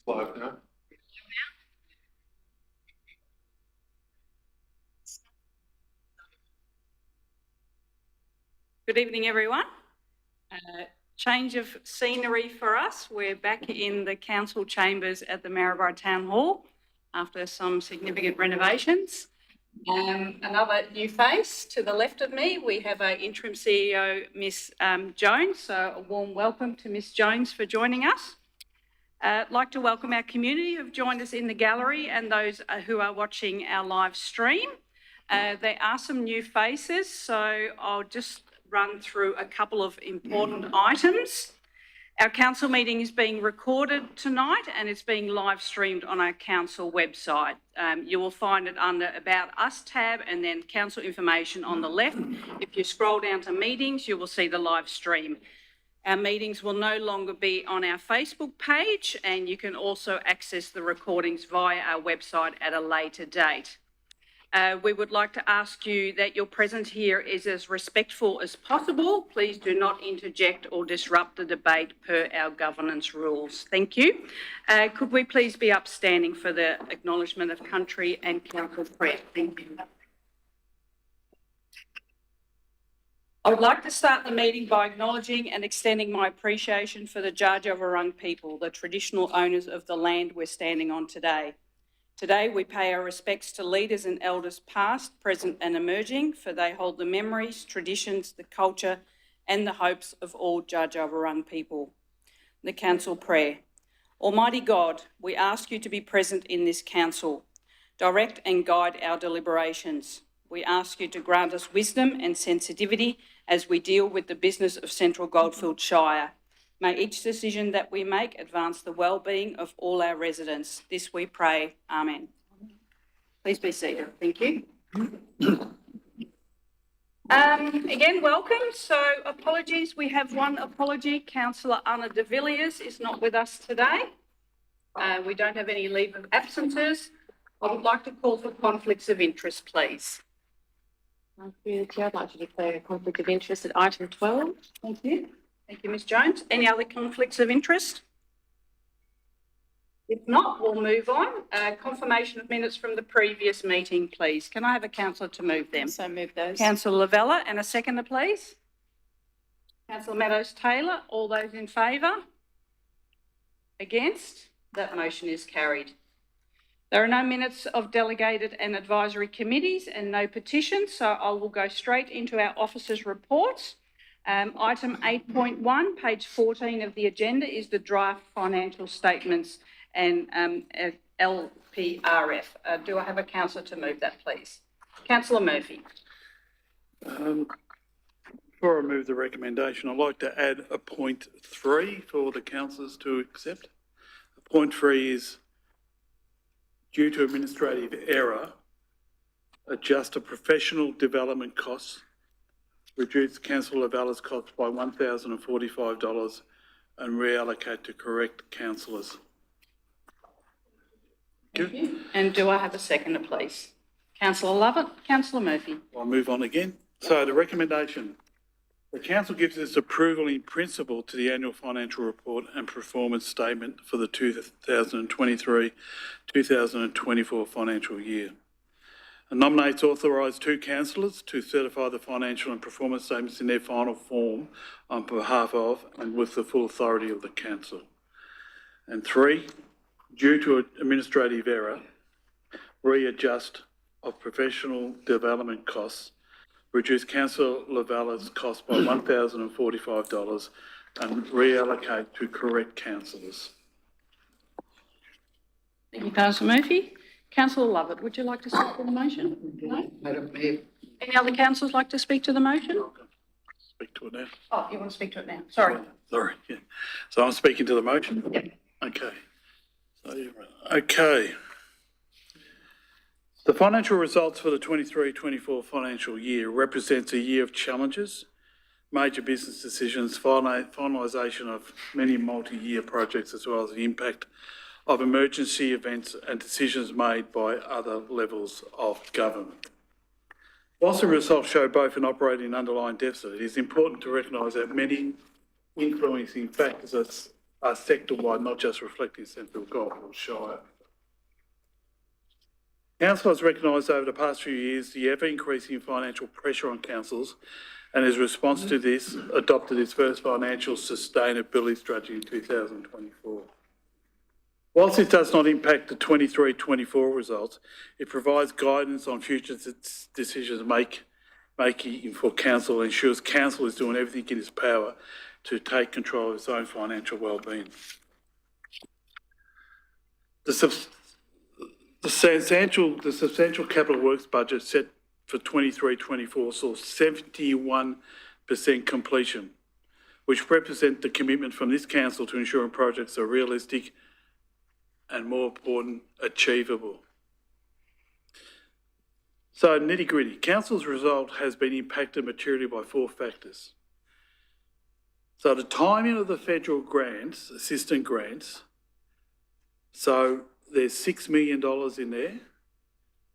Live now. Good evening, everyone. Change of scenery for us. We're back in the council chambers at the Maryborough Town Hall after some significant renovations. Another new face to the left of me, we have our interim CEO, Miss Jones. So a warm welcome to Miss Jones for joining us. I'd like to welcome our community who've joined us in the gallery and those who are watching our live stream. There are some new faces, so I'll just run through a couple of important items. Our council meeting is being recorded tonight and it's being live streamed on our council website. You will find it under About Us tab and then council information on the left. If you scroll down to meetings, you will see the live stream. Our meetings will no longer be on our Facebook page, and you can also access the recordings via our website at a later date. We would like to ask you that your presence here is as respectful as possible. Please do not interject or disrupt the debate per our governance rules. Thank you. Could we please be upstanding for the acknowledgement of country and council prayer? Thank you. I would like to start the meeting by acknowledging and extending my appreciation for the Dja Dja Wurrung people, the traditional owners of the land we're standing on today. Today, we pay our respects to leaders and elders past, present and emerging, for they hold the memories, traditions, the culture and the hopes of all Dja Dja Wurrung people. The Council Prayer. Almighty God, we ask you to be present in this council. Direct and guide our deliberations. We ask you to grant us wisdom and sensitivity as we deal with the business of Central Goldfields Shire. May each decision that we make advance the well-being of all our residents. This we pray. Amen. Please be seated. Thank you. Again, welcome. So apologies. We have one apology. Councillor Anna de Villiers is not with us today. We don't have any leave of absences. I would like to call for conflicts of interest, please. Thank you, Chair. I'd like to declare a conflict of interest at item 12. Thank you. Thank you, Ms Jones. Any other conflicts of interest? If not, we'll move on. Confirmation of minutes from the previous meeting, please. Can I have a councillor to move them? So move those. Councillor Lavella, and a seconder, please. Councillor Meadows-Taylor, all those in favour? Against? That motion is carried. There are no minutes of delegated and advisory committees and no petitions, so I will go straight into our officers' reports. Item 8.1, page 14 of the agenda is the draft financial statements and LPRF. Do I have a councillor to move that, please? Councillor Murphy. Before I move the recommendation, I'd like to add a point 3 for the councillors to accept. Point 3 is due to administrative error, adjust a professional development costs, reduce Councillor Lavella's costs by $1,045 and reallocate to correct councillors. Thank you. And do I have a seconder, please? Councillor Lovett, Councillor Murphy. I'll move on again. So the recommendation. The council gives its approval in principle to the annual financial report and performance statement for the 2023-2024 financial year. And nominates authorised 2 councillors to certify the financial and performance statements in their final form on behalf of and with the full authority of the council. And 3, due to administrative error, readjust of professional development costs, reduce Councillor Lavella's cost by $1,045 and reallocate to correct councillors. Thank you, Councillor Murphy. Councillor Lovett, would you like to speak to the motion? No? Madam Mayor. Any other councillors like to speak to the motion? Speak to it now. Oh, you want to speak to it now? Sorry. Sorry, yeah. So I'm speaking to the motion? Yep. Okay. Okay. The financial results for the 23-24 financial year represents a year of challenges, major business decisions, finalisation of many multi-year projects, as well as the impact of emergency events and decisions made by other levels of government. Whilst the results show both an operating and underlying deficit, it is important to recognise that many influencing factors sector-wide, not just reflecting Central Gold Shire. Council has recognised over the past few years the ever-increasing financial pressure on councils, and as a response to this, adopted its first financial sustainability strategy in 2024. Whilst it does not impact the 23-24 results, it provides guidance on future decisions making for council and ensures council is doing everything in its power to take control of its own financial well-being. The substantial capital works budget set for 23-24 saw 71% completion, which represent the commitment from this council to ensuring projects are realistic and, more important, achievable. So, nitty-gritty. Council's result has been impacted materially by 4 factors. So, the timing of the federal grants, assistant grants, so there's $6 million in there,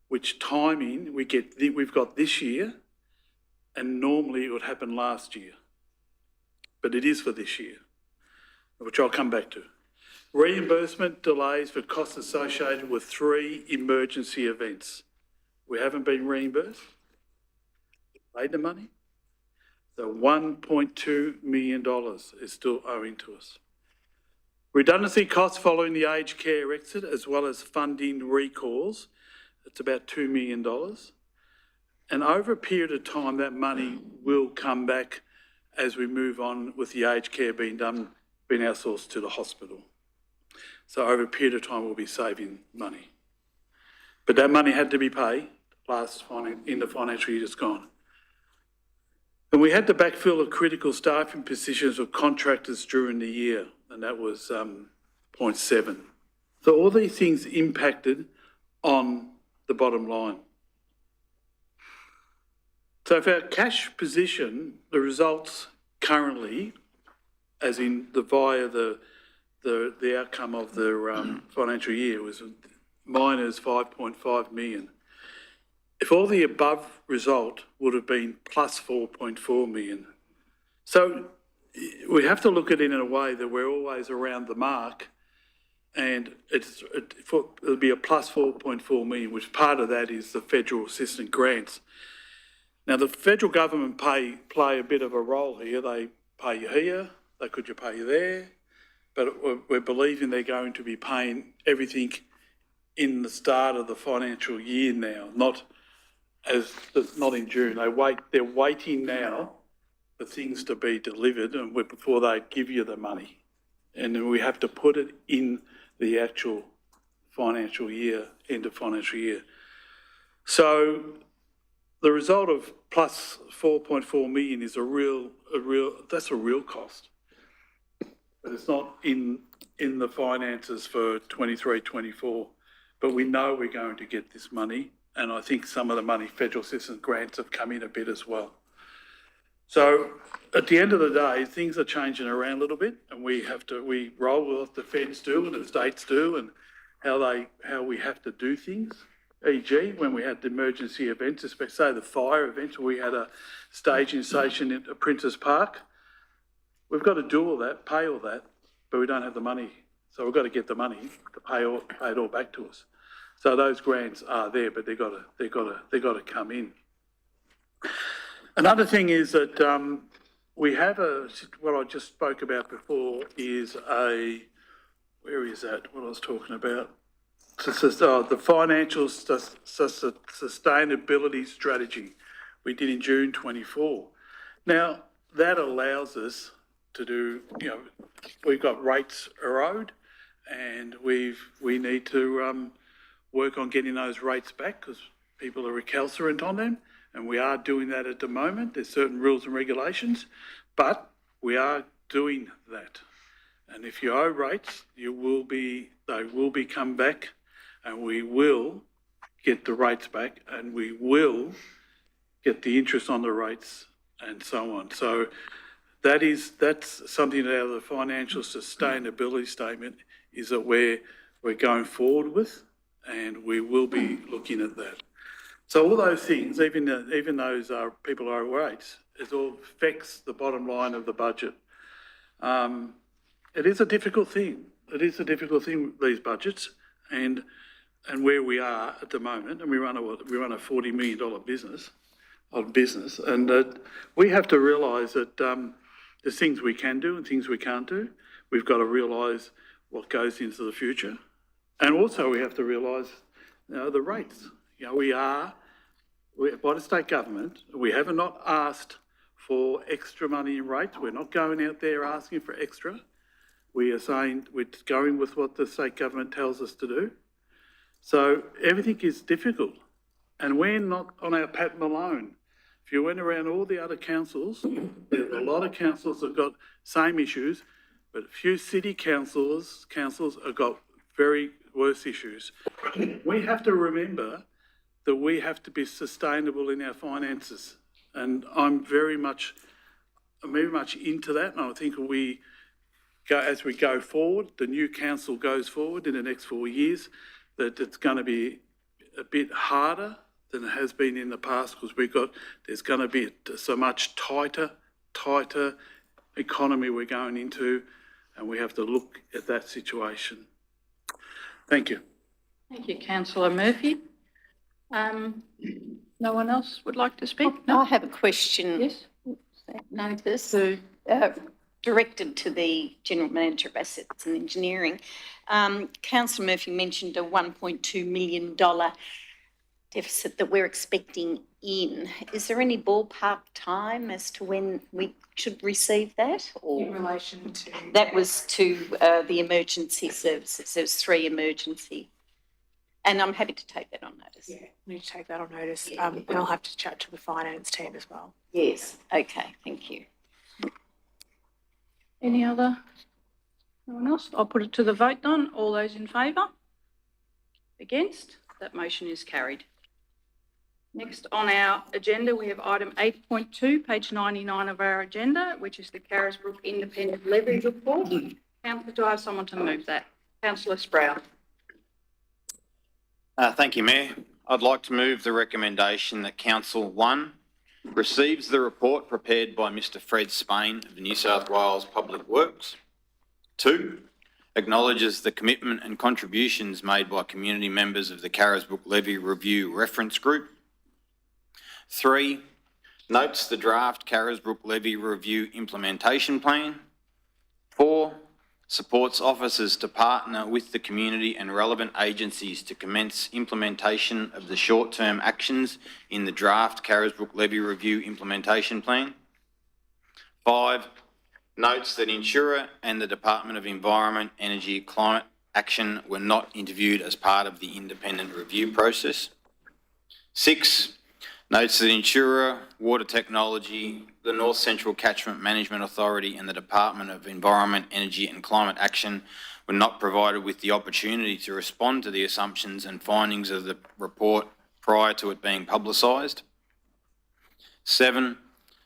which timing we've got this year, and normally it would happen last year. But it is for this year, which I'll come back to. Reimbursement delays for costs associated with 3 emergency events. We haven't been reimbursed. Paid the money. So $1.2 million is still owing to us. Redundancy costs following the aged care exit, as well as funding recalls. It's about $2 million. And over a period of time, that money will come back as we move on with the aged care being outsourced to the hospital. So over a period of time, we'll be saving money. But that money had to be paid in the financial year just gone. And we had to backfill the critical staffing positions of contractors during the year, and that was 0.7. So all these things impacted on the bottom line. So for our cash position, the results currently, as in via the outcome of the financial year, was minus 5.5 million. If all the above result would have been plus 4.4 million. So we have to look at it in a way that we're always around the mark, and it'll be a plus 4.4 million, which part of that is the federal assistance grants. Now, the federal government play a bit of a role here. They pay you here, they could you pay you there, but we're believing they're going to be paying everything in the start of the financial year now, not in June. They're waiting now for things to be delivered and before they give you the money. And then we have to put it in the actual financial year, end of financial year. So the result of plus 4.4 million is a real cost. But it's not in the finances for 23-24. But we know we're going to get this money, and I think some of the money, federal assistance grants, have come in a bit as well. So at the end of the day, things are changing around a little bit, and we roll with what the feds do and the states do, and how we have to do things. E.g., when we had the emergency events, especially say the fire events, where we had a staging station at Princes Park, we've got to do all that, pay all that, but we don't have the money. So we've got to get the money to pay it all back to us. So those grants are there, but they've got to come in. Another thing is that we have what I just spoke about before is where is that? What I was talking about? The financial sustainability strategy we did in June 24. Now, that allows us to do, we've got rates erode, and we need to work on getting those rates back because people are recalcitrant on them, and we are doing that at the moment. There's certain rules and regulations, but we are doing that. And if you owe rates, they will be come back, and we will get the rates back, and we will get the interest on the rates, and so on. So that's something out of the financial sustainability statement is that we're going forward with, and we will be looking at that. So all those things, even those people owe rates, it all affects the bottom line of the budget. it is a difficult thing. It is a difficult thing, these budgets, and where we are at the moment, and we run a $40 million business, and we have to realise that there's things we can do and things we can't do. We've got to realise what goes into the future, and also we have to realise, the rates. We're by the state government. We have not asked for extra money in rates. We're not going out there asking for extra. We are saying we're going with what the state government tells us to do. So everything is difficult, and we're not on our pattern alone. If you went around all the other councils, there's a lot of councils that have got same issues, but a few city councils have got very worse issues. We have to remember that we have to be sustainable in our finances, and I'm very much into that. And I think as we go forward, the new council goes forward in the next 4 years, that it's going to be a bit harder than it has been in the past, because there's going to be so much tighter economy we're going into, and we have to look at that situation. Thank you. Thank you, Councillor Murphy. No one else would like to speak? I have a question. Yes. Notice directed to the General Manager of Assets and Engineering. Councillor Murphy mentioned a $1.2 million deficit that we're expecting in. Is there any ballpark time as to when we should receive that? Or In relation to? that was to the emergency services. There's 3 emergency. And I'm happy to take that on notice. Yeah, need to take that on notice. Yeah. And I'll have to chat to the finance team as well. Yes. Okay. Thank you. Any other? No one else? I'll put it to the vote then. All those in favour? Against? That motion is carried. Next on our agenda, we have item 8.2, page 99 of our agenda, which is the Carisbrook Independent Levy Report. Councillor, do I have someone to move that? Councillor Sprout. Thank you, Mayor. I'd like to move the recommendation that Council 1 receives the report prepared by Mr Fred Spain of the New South Wales Public Works. 2, acknowledges the commitment and contributions made by community members of the Carisbrook Levy Review Reference Group. 3, notes the draft Carisbrook Levy Review Implementation Plan. 4, supports officers to partner with the community and relevant agencies to commence implementation of the short-term actions in the draft Carisbrook Levy Review Implementation Plan. 5, notes that Insurer and the Department of Environment, Energy and Climate Action were not interviewed as part of the independent review process. 6, notes that Insurer, Water Technology, the North Central Catchment Management Authority and the Department of Environment, Energy and Climate Action were not provided with the opportunity to respond to the assumptions and findings of the report prior to it being publicised. 7,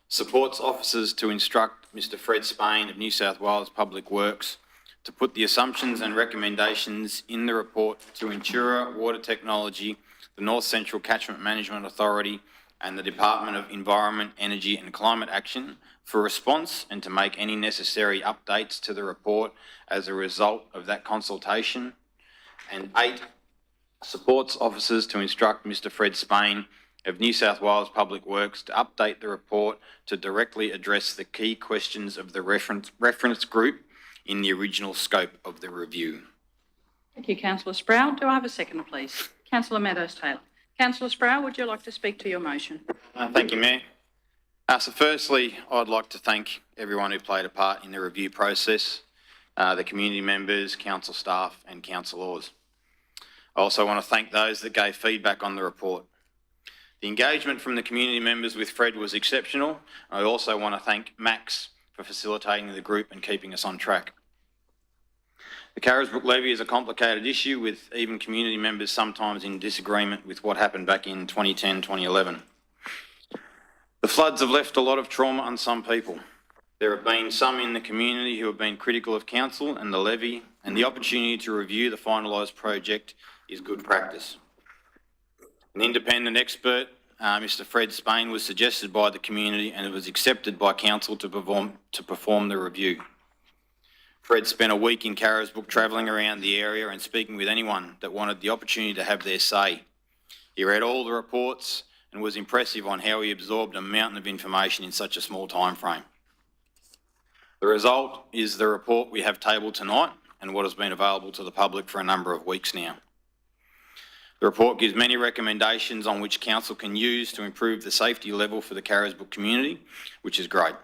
supports officers to instruct Mr Fred Spain of New South Wales Public Works to put the assumptions and recommendations in the report to Insurer, Water Technology, the North Central Catchment Management Authority and the Department of Environment, Energy and Climate Action for response and to make any necessary updates to the report as a result of that consultation. And 8, supports officers to instruct Mr Fred Spain of New South Wales Public Works to update the report to directly address the key questions of the reference group in the original scope of the review. Thank you, Councillor Sprout. Do I have a second, please? Councillor Meadows-Taylor. Councillor Sprout, would you like to speak to your motion? Thank you, Mayor. So firstly, I'd like to thank everyone who played a part in the review process, the community members, council staff and councillors. I also want to thank those that gave feedback on the report. The engagement from the community members with Fred was exceptional. I also want to thank Max for facilitating the group and keeping us on track. The Carisbrook levy is a complicated issue, with even community members sometimes in disagreement with what happened back in 2010, 2011. The floods have left a lot of trauma on some people. There have been some in the community who have been critical of council and the levy, and the opportunity to review the finalised project is good practice. An independent expert, Mr Fred Spain, was suggested by the community and it was accepted by council to perform the review. Fred spent a week in Carisbrook travelling around the area and speaking with anyone that wanted the opportunity to have their say. He read all the reports and was impressive on how he absorbed a mountain of information in such a small time frame. The result is the report we have tabled tonight and what has been available to the public for a number of weeks now. The report gives many recommendations on which council can use to improve the safety level for the Carisbrook community, which is great.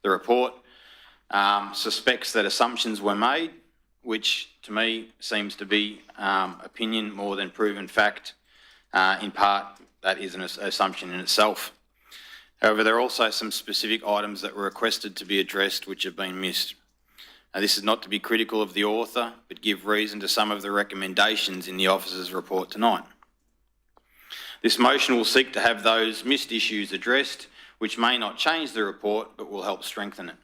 The report suspects that assumptions were made, which to me seems to be opinion more than proven fact. In part, that is an assumption in itself. However, there are also some specific items that were requested to be addressed which have been missed. Now, this is not to be critical of the author, but give reason to some of the recommendations in the officer's report tonight. This motion will seek to have those missed issues addressed, which may not change the report, but will help strengthen it.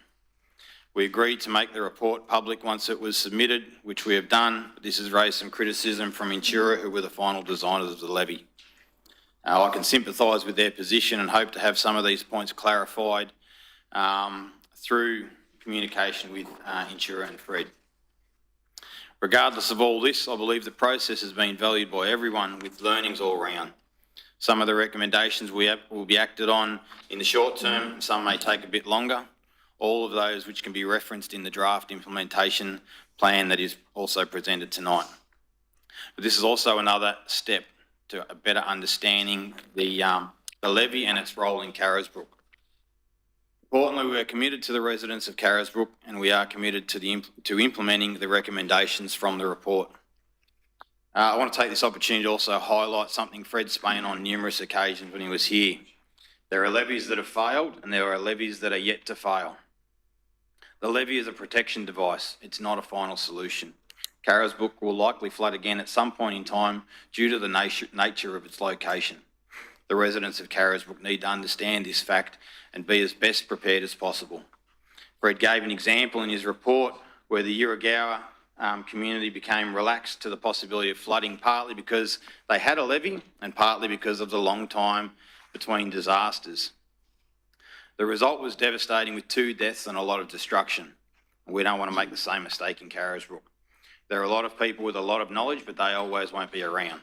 We agreed to make the report public once it was submitted, which we have done. This has raised some criticism from Intura, who were the final designers of the levy. I can sympathise with their position and hope to have some of these points clarified through communication with Intura and Fred. Regardless of all this, I believe the process has been valued by everyone with learnings all round. Some of the recommendations will be acted on in the short term, some may take a bit longer. All of those which can be referenced in the draft implementation plan that is also presented tonight. But this is also another step to a better understanding the levy and its role in Carisbrook. Importantly, we are committed to the residents of Carisbrook and we are committed to implementing the recommendations from the report. I want to take this opportunity to also highlight something Fred Spain on numerous occasions when he was here. There are levies that have failed and there are levies that are yet to fail. The levy is a protection device. It's not a final solution. Carisbrook will likely flood again at some point in time due to the nature of its location. The residents of Carisbrook need to understand this fact and be as best prepared as possible. Fred gave an example in his report where the Yiragawa community became relaxed to the possibility of flooding, partly because they had a levy and partly because of the long time between disasters. The result was devastating with 2 deaths and a lot of destruction. We don't want to make the same mistake in Carisbrook. There are a lot of people with a lot of knowledge, but they always won't be around.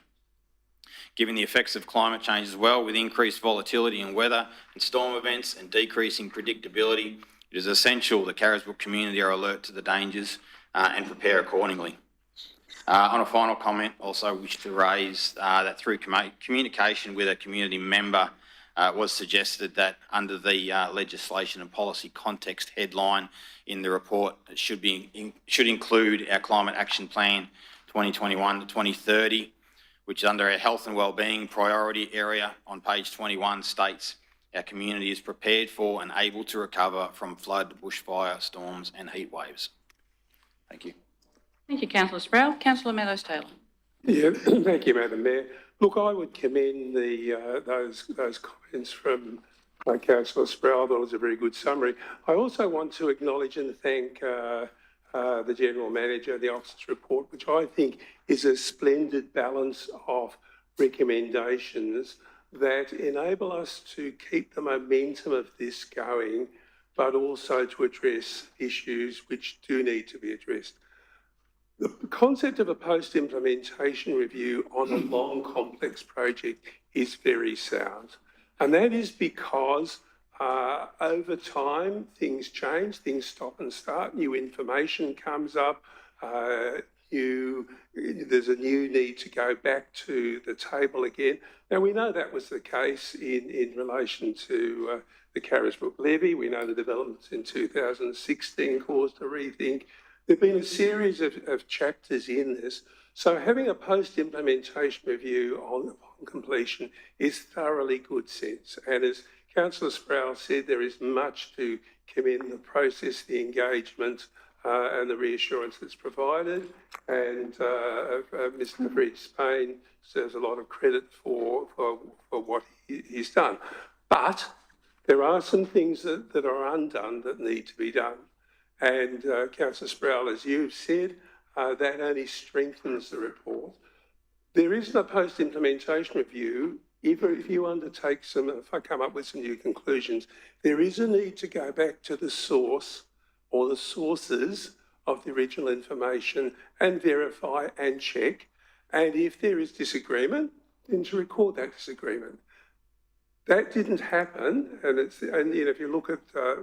Given the effects of climate change as well, with increased volatility in weather and storm events and decreasing predictability, it is essential the Carisbrook community are alert to the dangers and prepare accordingly. On a final comment, also wish to raise that through communication with a community member, was suggested that under the legislation and policy context headline in the report, it should include our Climate Action Plan 2021 to 2030, which under our health and wellbeing priority area on page 21 states our community is prepared for and able to recover from flood, bushfire, storms and heat waves. Thank you. Thank you, Councillor Sproul. Councillor Meadows-Taylor. Yeah, thank you, Madam Mayor. Look, I would commend those comments from Councillor Sproul. That was a very good summary. I also want to acknowledge and thank the General Manager, the officer's report, which I think is a splendid balance of recommendations that enable us to keep the momentum of this going, but also to address issues which do need to be addressed. The concept of a post-implementation review on a long, complex project is very sound. And that is because over time, things change, things stop and start, new information comes up, there's a new need to go back to the table again. Now, we know that was the case in relation to the Carisbrook levy. We know the developments in 2016 caused a rethink. There've been a series of chapters in this. So having a post-implementation review on completion is thoroughly good sense. And as Councillor Sproul said, there is much to commend the process, the engagement and the reassurance that's provided. And Mr. Fred Spain deserves a lot of credit for what he's done. But there are some things that are undone that need to be done. And Councillor Sproul, as you've said, that only strengthens the report. There isn't a post-implementation review. If you undertake if I come up with some new conclusions, there is a need to go back to the source or the sources of the original information and verify and check. And if there is disagreement, then to record that disagreement. That didn't happen, and if you look at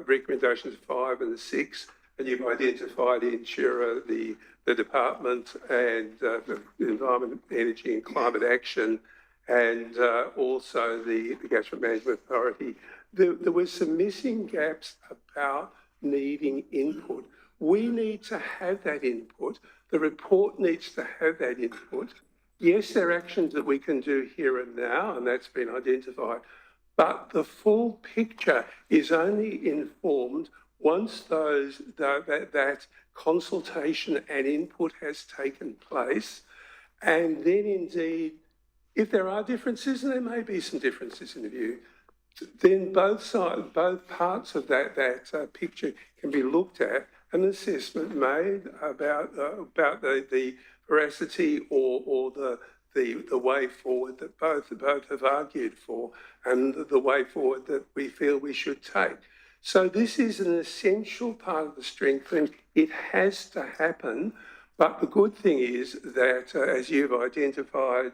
recommendations 5 and 6, and you've identified the insurer, the department, and the Environment, Energy and Climate Action, and also the Catchment Management Authority, there were some missing gaps about needing input. We need to have that input. The report needs to have that input. Yes, there are actions that we can do here and now, and that's been identified. But the full picture is only informed once that consultation and input has taken place. And then indeed, if there are differences, and there may be some differences in the view, then both parts of that picture can be looked at, an assessment made about the veracity or the way forward that both have argued for, and the way forward that we feel we should take. So this is an essential part of the strengthening. It has to happen, but the good thing is that, as you've identified,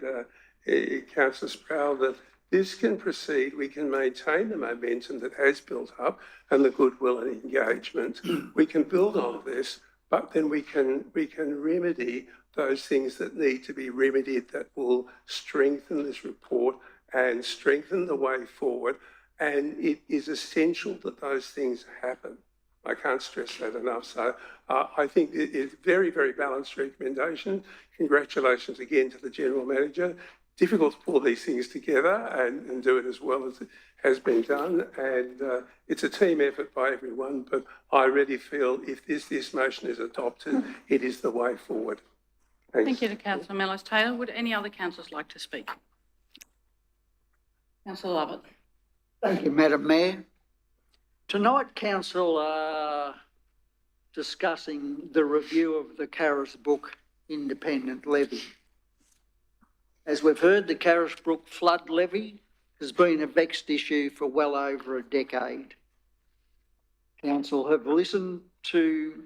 Councillor Sproul, that this can proceed, we can maintain the momentum that has built up and the goodwill and engagement. We can build on this, but then we can remedy those things that need to be remedied that will strengthen this report and strengthen the way forward. And it is essential that those things happen. I can't stress that enough. So I think it is very, very balanced recommendation. Congratulations again to the General Manager. Difficult to pull these things together and do it as well as it has been done. And it's a team effort by everyone, but I really feel if this motion is adopted, it is the way forward. Thanks. Thank you to Councillor Mellis-Taylor. Would any other councillors like to speak? Councillor Lovett. Thank you, Madam Mayor. Tonight, Council are discussing the review of the Carisbrook Independent Levy. As we've heard, the Carisbrook Flood Levy has been a vexed issue for well over a decade. Council have listened to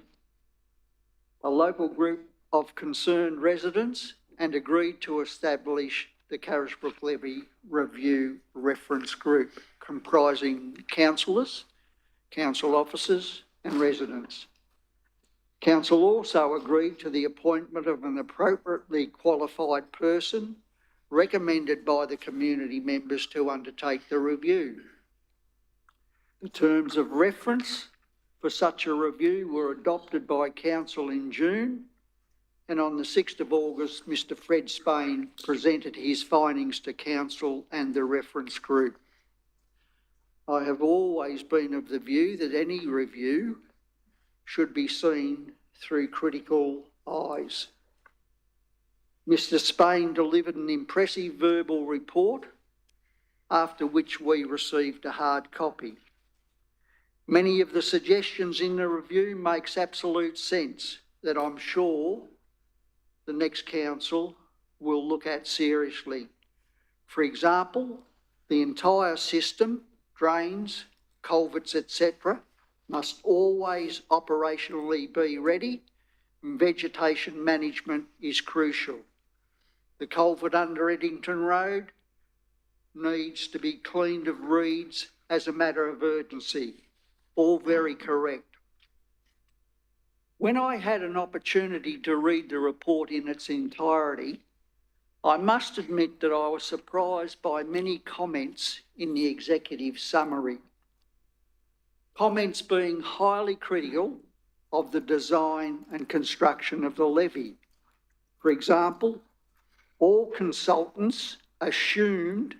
a local group of concerned residents and agreed to establish the Carisbrook Levy Review Reference Group, comprising councillors, council officers and residents. Council also agreed to the appointment of an appropriately qualified person recommended by the community members to undertake the review. The terms of reference for such a review were adopted by Council in June, and on the 6th of August, Mr. Fred Spain presented his findings to Council and the reference group. I have always been of the view that any review should be seen through critical eyes. Mr. Spain delivered an impressive verbal report, after which we received a hard copy. Many of the suggestions in the review makes absolute sense that I'm sure the next council will look at seriously. For example, the entire system, drains, culverts, etc., must always operationally be ready, and vegetation management is crucial. The culvert under Eddington Road needs to be cleaned of reeds as a matter of urgency. All very correct. When I had an opportunity to read the report in its entirety, I must admit that I was surprised by many comments in the executive summary. Comments being highly critical of the design and construction of the levy. For example, all consultants assumed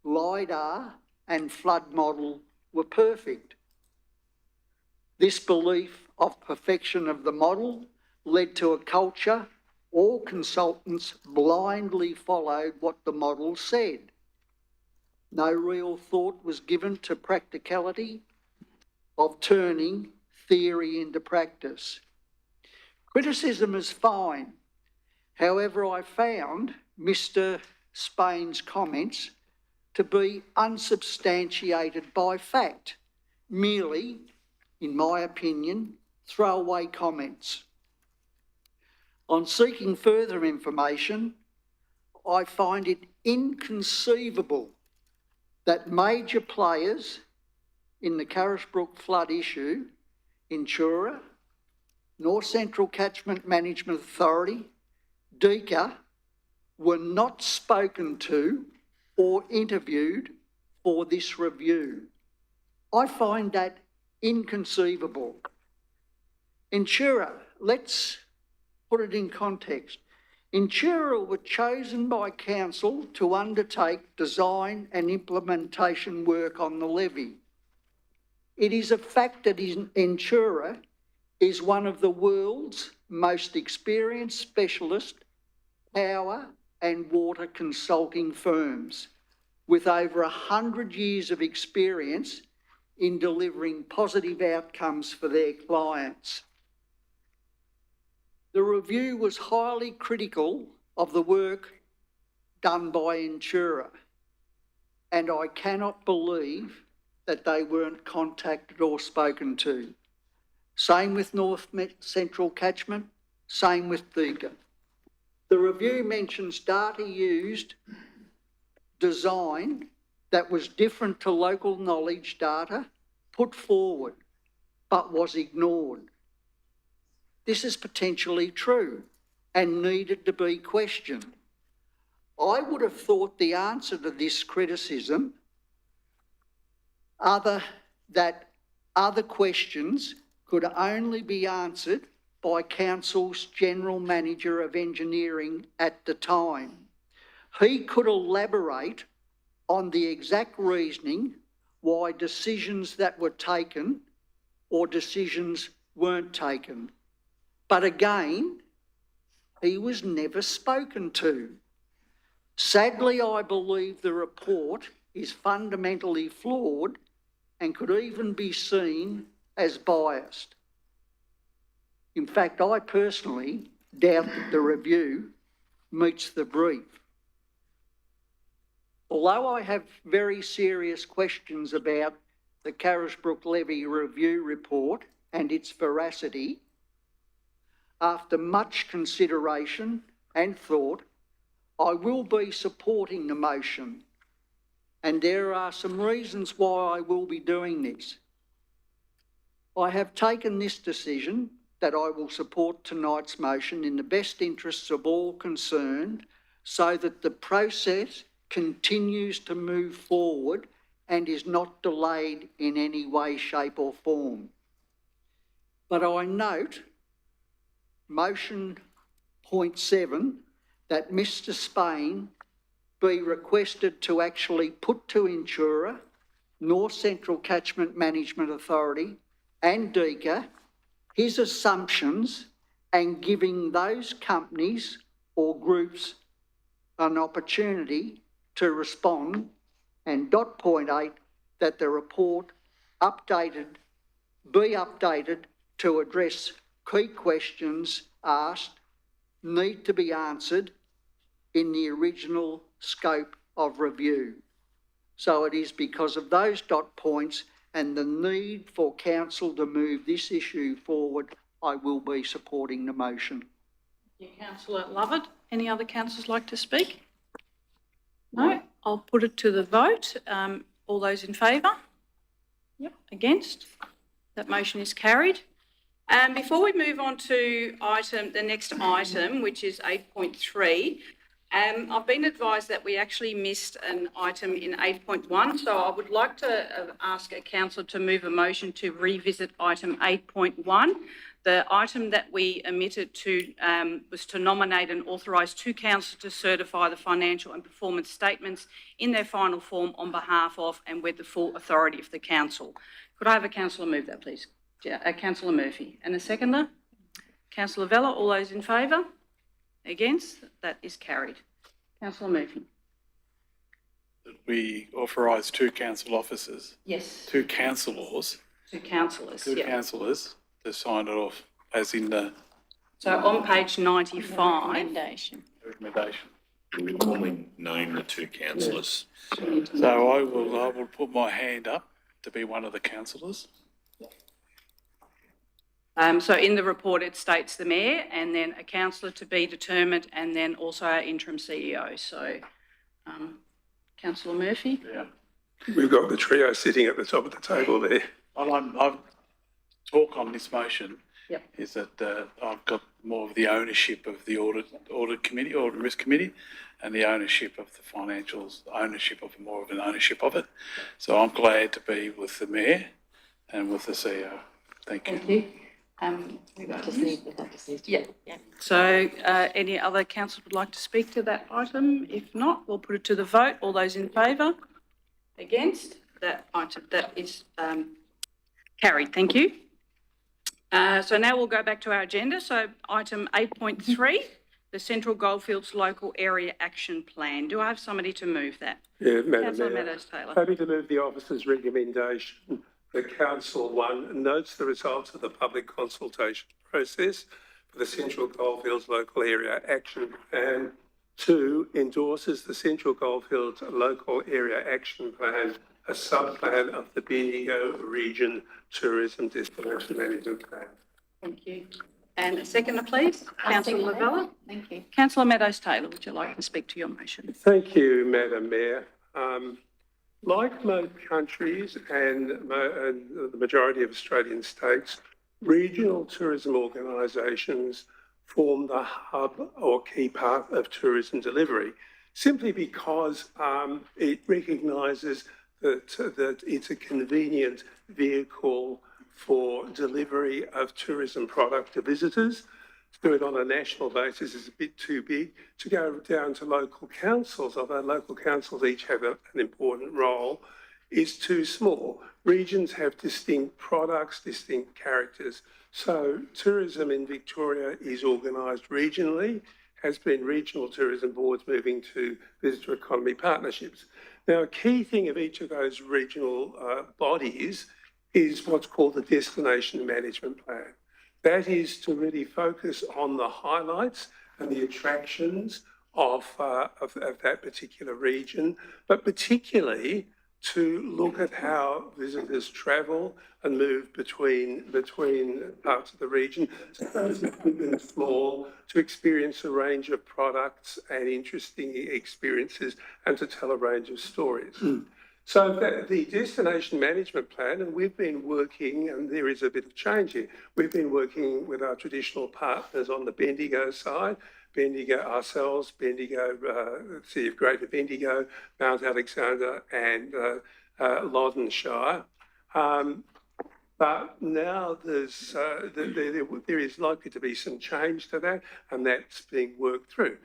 LIDAR and flood model were perfect. This belief of perfection of the model led to a culture all consultants blindly followed what the model said. No real thought was given to practicality of turning theory into practice. Criticism is fine. However, I found Mr. Spain's comments to be unsubstantiated by fact, merely, in my opinion, throwaway comments. On seeking further information, I find it inconceivable that major players in the Carisbrook flood issue, insurer, North Central Catchment Management Authority, DECA, were not spoken to or interviewed for this review. I find that inconceivable. Insurer, let's put it in context. Insurer were chosen by council to undertake design and implementation work on the levy. It is a fact that Insurer is one of the world's most experienced specialist power and water consulting firms, with over 100 years of experience in delivering positive outcomes for their clients. The review was highly critical of the work done by Insurer, and I cannot believe that they weren't contacted or spoken to. Same with North Central Catchment, same with DECA. The review mentions data used, design that was different to local knowledge data put forward, but was ignored. This is potentially true and needed to be questioned. I would have thought the answer to this criticism, that other questions could only be answered by Council's General Manager of Engineering at the time. He could elaborate on the exact reasoning why decisions that were taken or decisions weren't taken. But again, he was never spoken to. Sadly, I believe the report is fundamentally flawed and could even be seen as biased. In fact, I personally doubt that the review meets the brief. Although I have very serious questions about the Carisbrook Levy Review Report and its veracity, after much consideration and thought, I will be supporting the motion. And there are some reasons why I will be doing this. I have taken this decision that I will support tonight's motion in the best interests of all concerned, so that the process continues to move forward and is not delayed in any way, shape or form. But I note motion point 7 that Mr. Spain be requested to actually put to Insurer, North Central Catchment Management Authority and DECA his assumptions and giving those companies or groups an opportunity to respond, and dot point 8 that the report be updated to address key questions asked need to be answered in the original scope of review. So it is because of those dot points and the need for council to move this issue forward, I will be supporting the motion. Councillor Lovett. Any other councillors like to speak? No? I'll put it to the vote. All those in favour? Yep. Against? That motion is carried. Before we move on to the next item, which is 8.3, I've been advised that we actually missed an item in 8.1, so I would like to ask a councillor to move a motion to revisit item 8.1. The item that we omitted to was to nominate and authorise two councillors to certify the financial and performance statements in their final form on behalf of and with the full authority of the council. Could I have a councillor move that, please? Councillor Murphy. And a seconder? Councillor Vella. All those in favour? Against? That is carried. Councillor Murphy. We authorise two council officers, Yes. two councillors, Two councillors. two Yep. councillors to sign it off as in the So on page 95. Recommendation. recommendation. We normally name the two councillors. So I will put my hand up to be one of the councillors. So in the report, it states the mayor and then a councillor to be determined and then also our interim CEO. So, Councillor Murphy? Yeah. We've got the trio sitting at the top of the table there. I've talk on this motion. Yep. Is that I've got more of the ownership of the audit committee, audit and risk committee, and the ownership of the financials, more of an ownership of it. So I'm glad to be with the mayor and with the CEO. Thank you. Thank you. That just needs to. Yeah. So, any other councillors would like to speak to that item? If not, we'll put it to the vote. All those in favour? Against? That item, that is carried. Thank you. So now we'll go back to our agenda. So item 8.3, the Central Goldfields Local Area Action Plan. Do I have somebody to move that? Yeah, Madam Councillor Mayor. Meadows-Taylor. Happy to move the officer's recommendation that Council 1 notes the results of the public consultation process for the Central Goldfields Local Area Action Plan. 2, endorses the Central Goldfields Local Area Action Plan, a sub-plan of the Bendigo Region Tourism Destination Management Plan. Thank you. And a seconder, please. Councillor Lavella. Thank you. Councillor Meadows-Taylor, would you like to speak to your motion? Thank you, Madam Mayor. Like most countries and the majority of Australian states, regional tourism organisations form the hub or key part of tourism delivery, simply because it recognises that it's a convenient vehicle for delivery of tourism product to visitors. To do it on a national basis is a bit too big. To go down to local councils, although local councils each have an important role, is too small. Regions have distinct products, distinct characters. So tourism in Victoria is organised regionally, has been regional tourism boards moving to visitor economy partnerships. Now, a key thing of each of those regional bodies is what's called the Destination Management Plan. That is to really focus on the highlights and the attractions of that particular region, but particularly to look at how visitors travel and move between parts of the region, to those that big and small, to experience a range of products and interesting experiences, and to tell a range of stories. So the Destination Management Plan, and we've been working, and there is a bit of change here, we've been working with our traditional partners on the Bendigo side, Bendigo ourselves, Bendigo, City of Greater Bendigo, Mount Alexander and Loddon Shire. But now there is likely to be some change to that, and that's being worked through.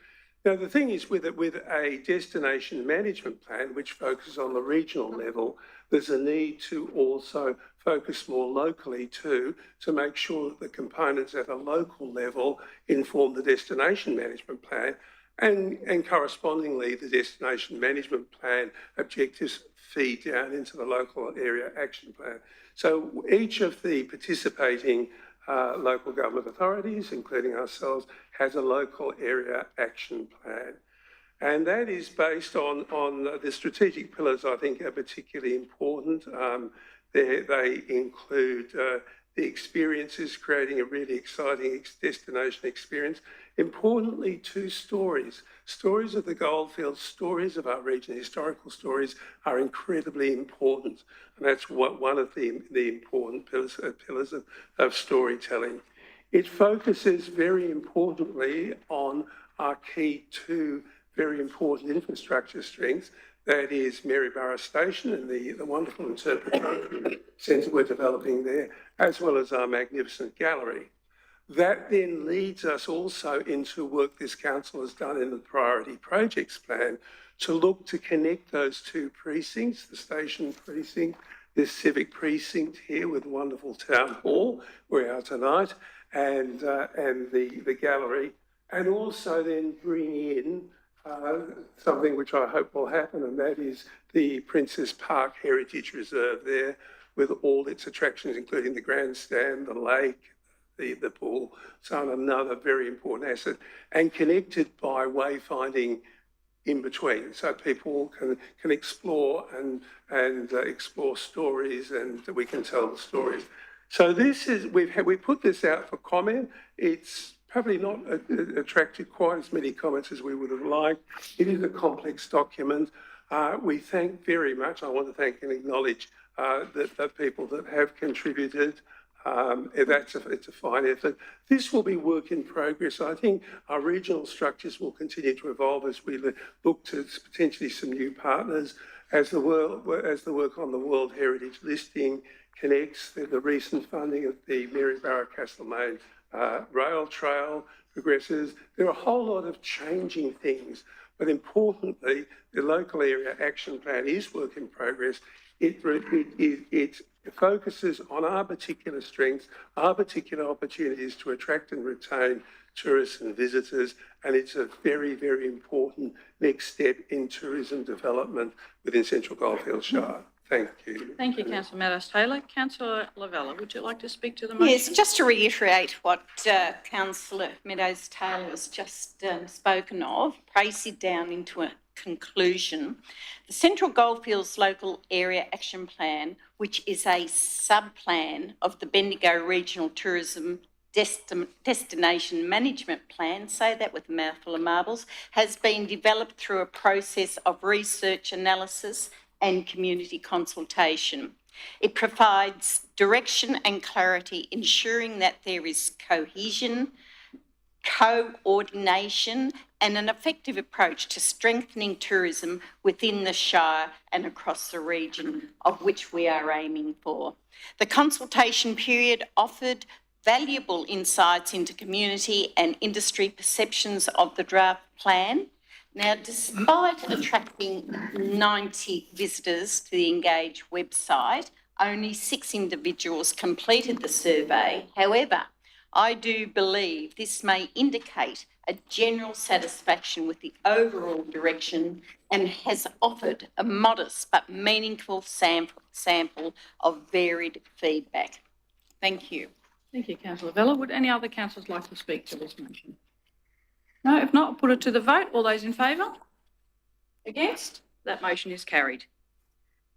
Now, the thing is with a destination management plan, which focuses on the regional level, there's a need to also focus more locally too, to make sure that the components at a local level inform the destination management plan, and correspondingly the destination management plan objectives feed down into the local area action plan. So each of the participating local government authorities, including ourselves, has a local area action plan. And that is based on the strategic pillars I think are particularly important. They include the experiences, creating a really exciting destination experience. Importantly, 2 stories. Stories of the goldfields, stories of our region, historical stories are incredibly important. And that's one of the important pillars of storytelling. It focuses very importantly on our key 2 very important infrastructure strengths. That is Maryborough Station and the wonderful interpretation centre we're developing there, as well as our magnificent gallery. That then leads us also into work this council has done in the priority projects plan to look to connect those 2 precincts, the station precinct, this civic precinct here with wonderful town hall, we're out tonight, and the gallery, and also then bring in something which I hope will happen, and that is the Princes Park Heritage Reserve there with all its attractions, including the grandstand, the lake, the pool, so another very important asset, and connected by wayfinding in between, so people can explore and explore stories, and we can tell the stories. So this is, we put this out for comment. It's probably not attracted quite as many comments as we would have liked. It is a complex document. We thank very much, I want to thank and acknowledge the people that have contributed. It's a fine effort. This will be work in progress. I think our regional structures will continue to evolve as we look to potentially some new partners. As the work on the World Heritage listing connects, the recent funding of the Maryborough Castlemaine rail trail progresses. There are a whole lot of changing things, but importantly, the local area action plan is work in progress. It focuses on our particular strengths, our particular opportunities to attract and retain tourists and visitors, and it's a very, very important next step in tourism development within Central Goldfields Shire. Thank you. Thank you, Councillor Meadows-Taylor. Councillor Lavella, would you like to speak to the motion? Yes, just to reiterate what Councillor Meadows-Taylor has just spoken of, praise it down into a conclusion. The Central Goldfields Local Area Action Plan, which is a sub-plan of the Bendigo Regional Tourism Destination Management Plan, say that with a mouthful of marbles, has been developed through a process of research analysis and community consultation. It provides direction and clarity, ensuring that there is cohesion, coordination and an effective approach to strengthening tourism within the Shire and across the region of which we are aiming for. The consultation period offered valuable insights into community and industry perceptions of the draft plan. Now, despite attracting 90 visitors to the Engage website, only 6 individuals completed the survey. However, I do believe this may indicate a general satisfaction with the overall direction and has offered a modest but meaningful sample of varied feedback. Thank you. Thank you, Councillor Lavella. Would any other councillors like to speak to this motion? No, if not, I'll put it to the vote. All those in favour? Against? That motion is carried.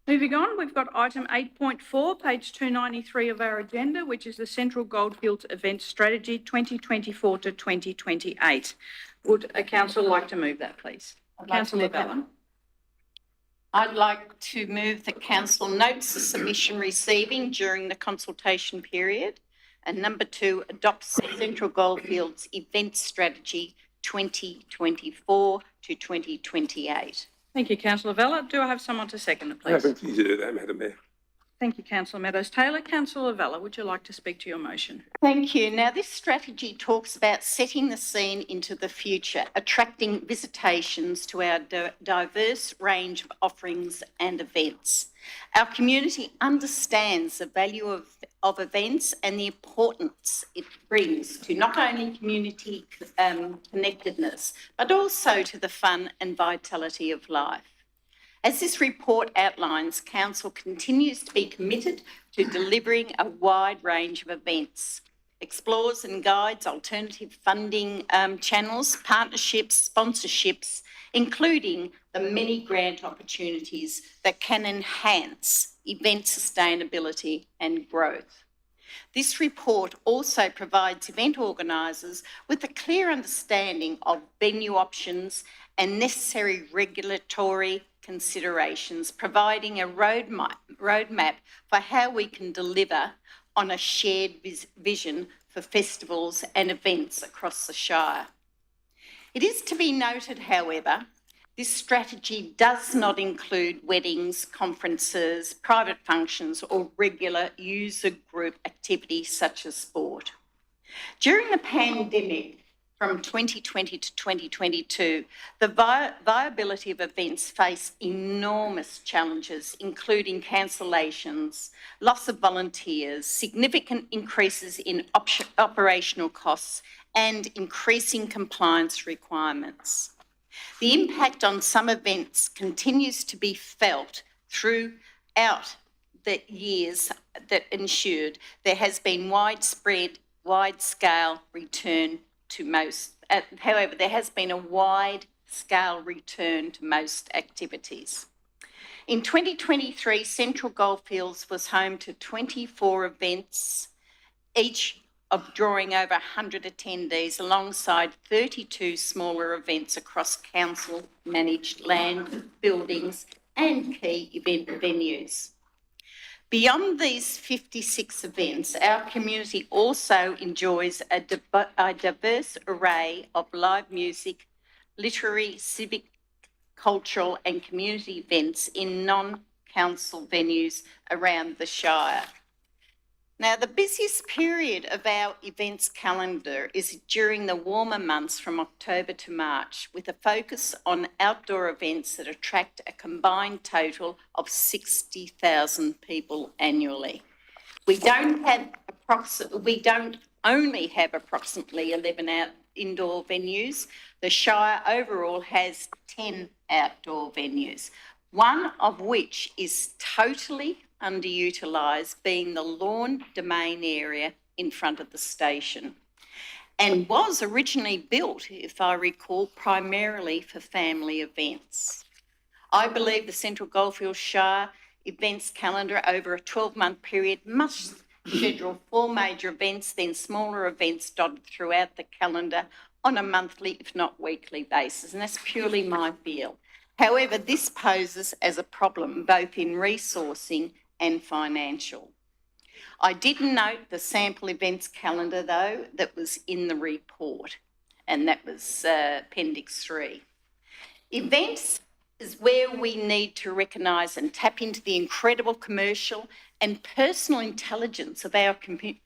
Moving on, we've got item 8.4, page 293 of our agenda, which is the Central Goldfields Event Strategy 2024 to 2028. Would a councillor like to move that, please? Councillor Lavella. I'd like to move that council notes the submission receiving during the consultation period. And number 2, adopts the Central Goldfields Event Strategy 2024 to 2028. Thank you, Councillor Lavella. Do I have someone to second it, please? Happy to do that, Madam Mayor. Thank you, Councillor Meadows-Taylor. Councillor Lavella, would you like to speak to your motion? Thank you. Now, this strategy talks about setting the scene into the future, attracting visitations to our diverse range of offerings and events. Our community understands the value of events and the importance it brings to not only community connectedness, but also to the fun and vitality of life. As this report outlines, Council continues to be committed to delivering a wide range of events, explores and guides alternative funding channels, partnerships, sponsorships, including the many grant opportunities that can enhance event sustainability and growth. This report also provides event organisers with a clear understanding of venue options and necessary regulatory considerations, providing a roadmap for how we can deliver on a shared vision for festivals and events across the Shire. It is to be noted, however, this strategy does not include weddings, conferences, private functions or regular user group activities such as sport. During the pandemic, from 2020 to 2022, the viability of events faced enormous challenges, including cancellations, loss of volunteers, significant increases in operational costs, and increasing compliance requirements. The impact on some events continues to be felt throughout the years that ensued. There has been wide-scale return to most, however, there has been a wide-scale return to most activities. In 2023, Central Goldfields was home to 24 events, each of drawing over 100 attendees alongside 32 smaller events across council-managed land, buildings and key event venues. Beyond these 56 events, our community also enjoys a diverse array of live music, literary, civic, cultural and community events in non-council venues around the Shire. Now, the busiest period of our events calendar is during the warmer months from October to March, with a focus on outdoor events that attract a combined total of 60,000 people annually. We don't only have approximately 11 indoor venues. The Shire overall has 10 outdoor venues, one of which is totally underutilised, being the lawn domain area in front of the station, and was originally built, if I recall, primarily for family events. I believe the Central Goldfields Shire events calendar over a 12-month period must schedule 4 major events, then smaller events dotted throughout the calendar on a monthly, if not weekly basis, and that's purely my feel. However, this poses as a problem both in resourcing and financial. I did note the sample events calendar, though, that was in the report, and that was Appendix 3. Events is where we need to recognise and tap into the incredible commercial and personal intelligence of our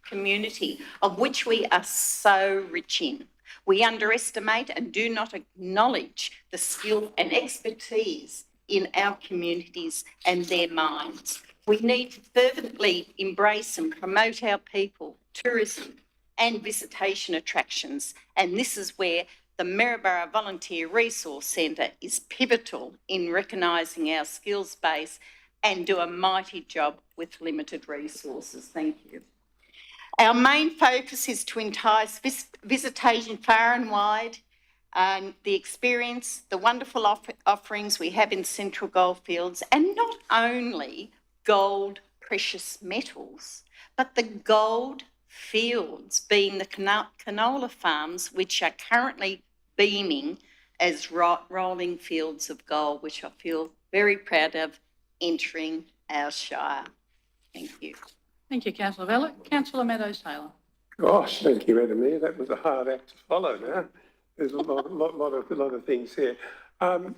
community, of which we are so rich in. We underestimate and do not acknowledge the skill and expertise in our communities and their minds. We need to fervently embrace and promote our people, tourism and visitation attractions, and this is where the Maryborough Volunteer Resource Centre is pivotal in recognising our skills base and do a mighty job with limited resources. Thank you. Our main focus is to entice visitation far and wide, the experience, the wonderful offerings we have in Central Goldfields, and not only gold, precious metals, but the gold fields, being the canola farms, which are currently beaming as rolling fields of gold, which I feel very proud of entering our Shire. Thank you. Thank you, Councillor Vallett. Councillor Meadows-Taylor. Gosh, thank you, Madam Mayor. That was a hard act to follow now. There's a lot of things here.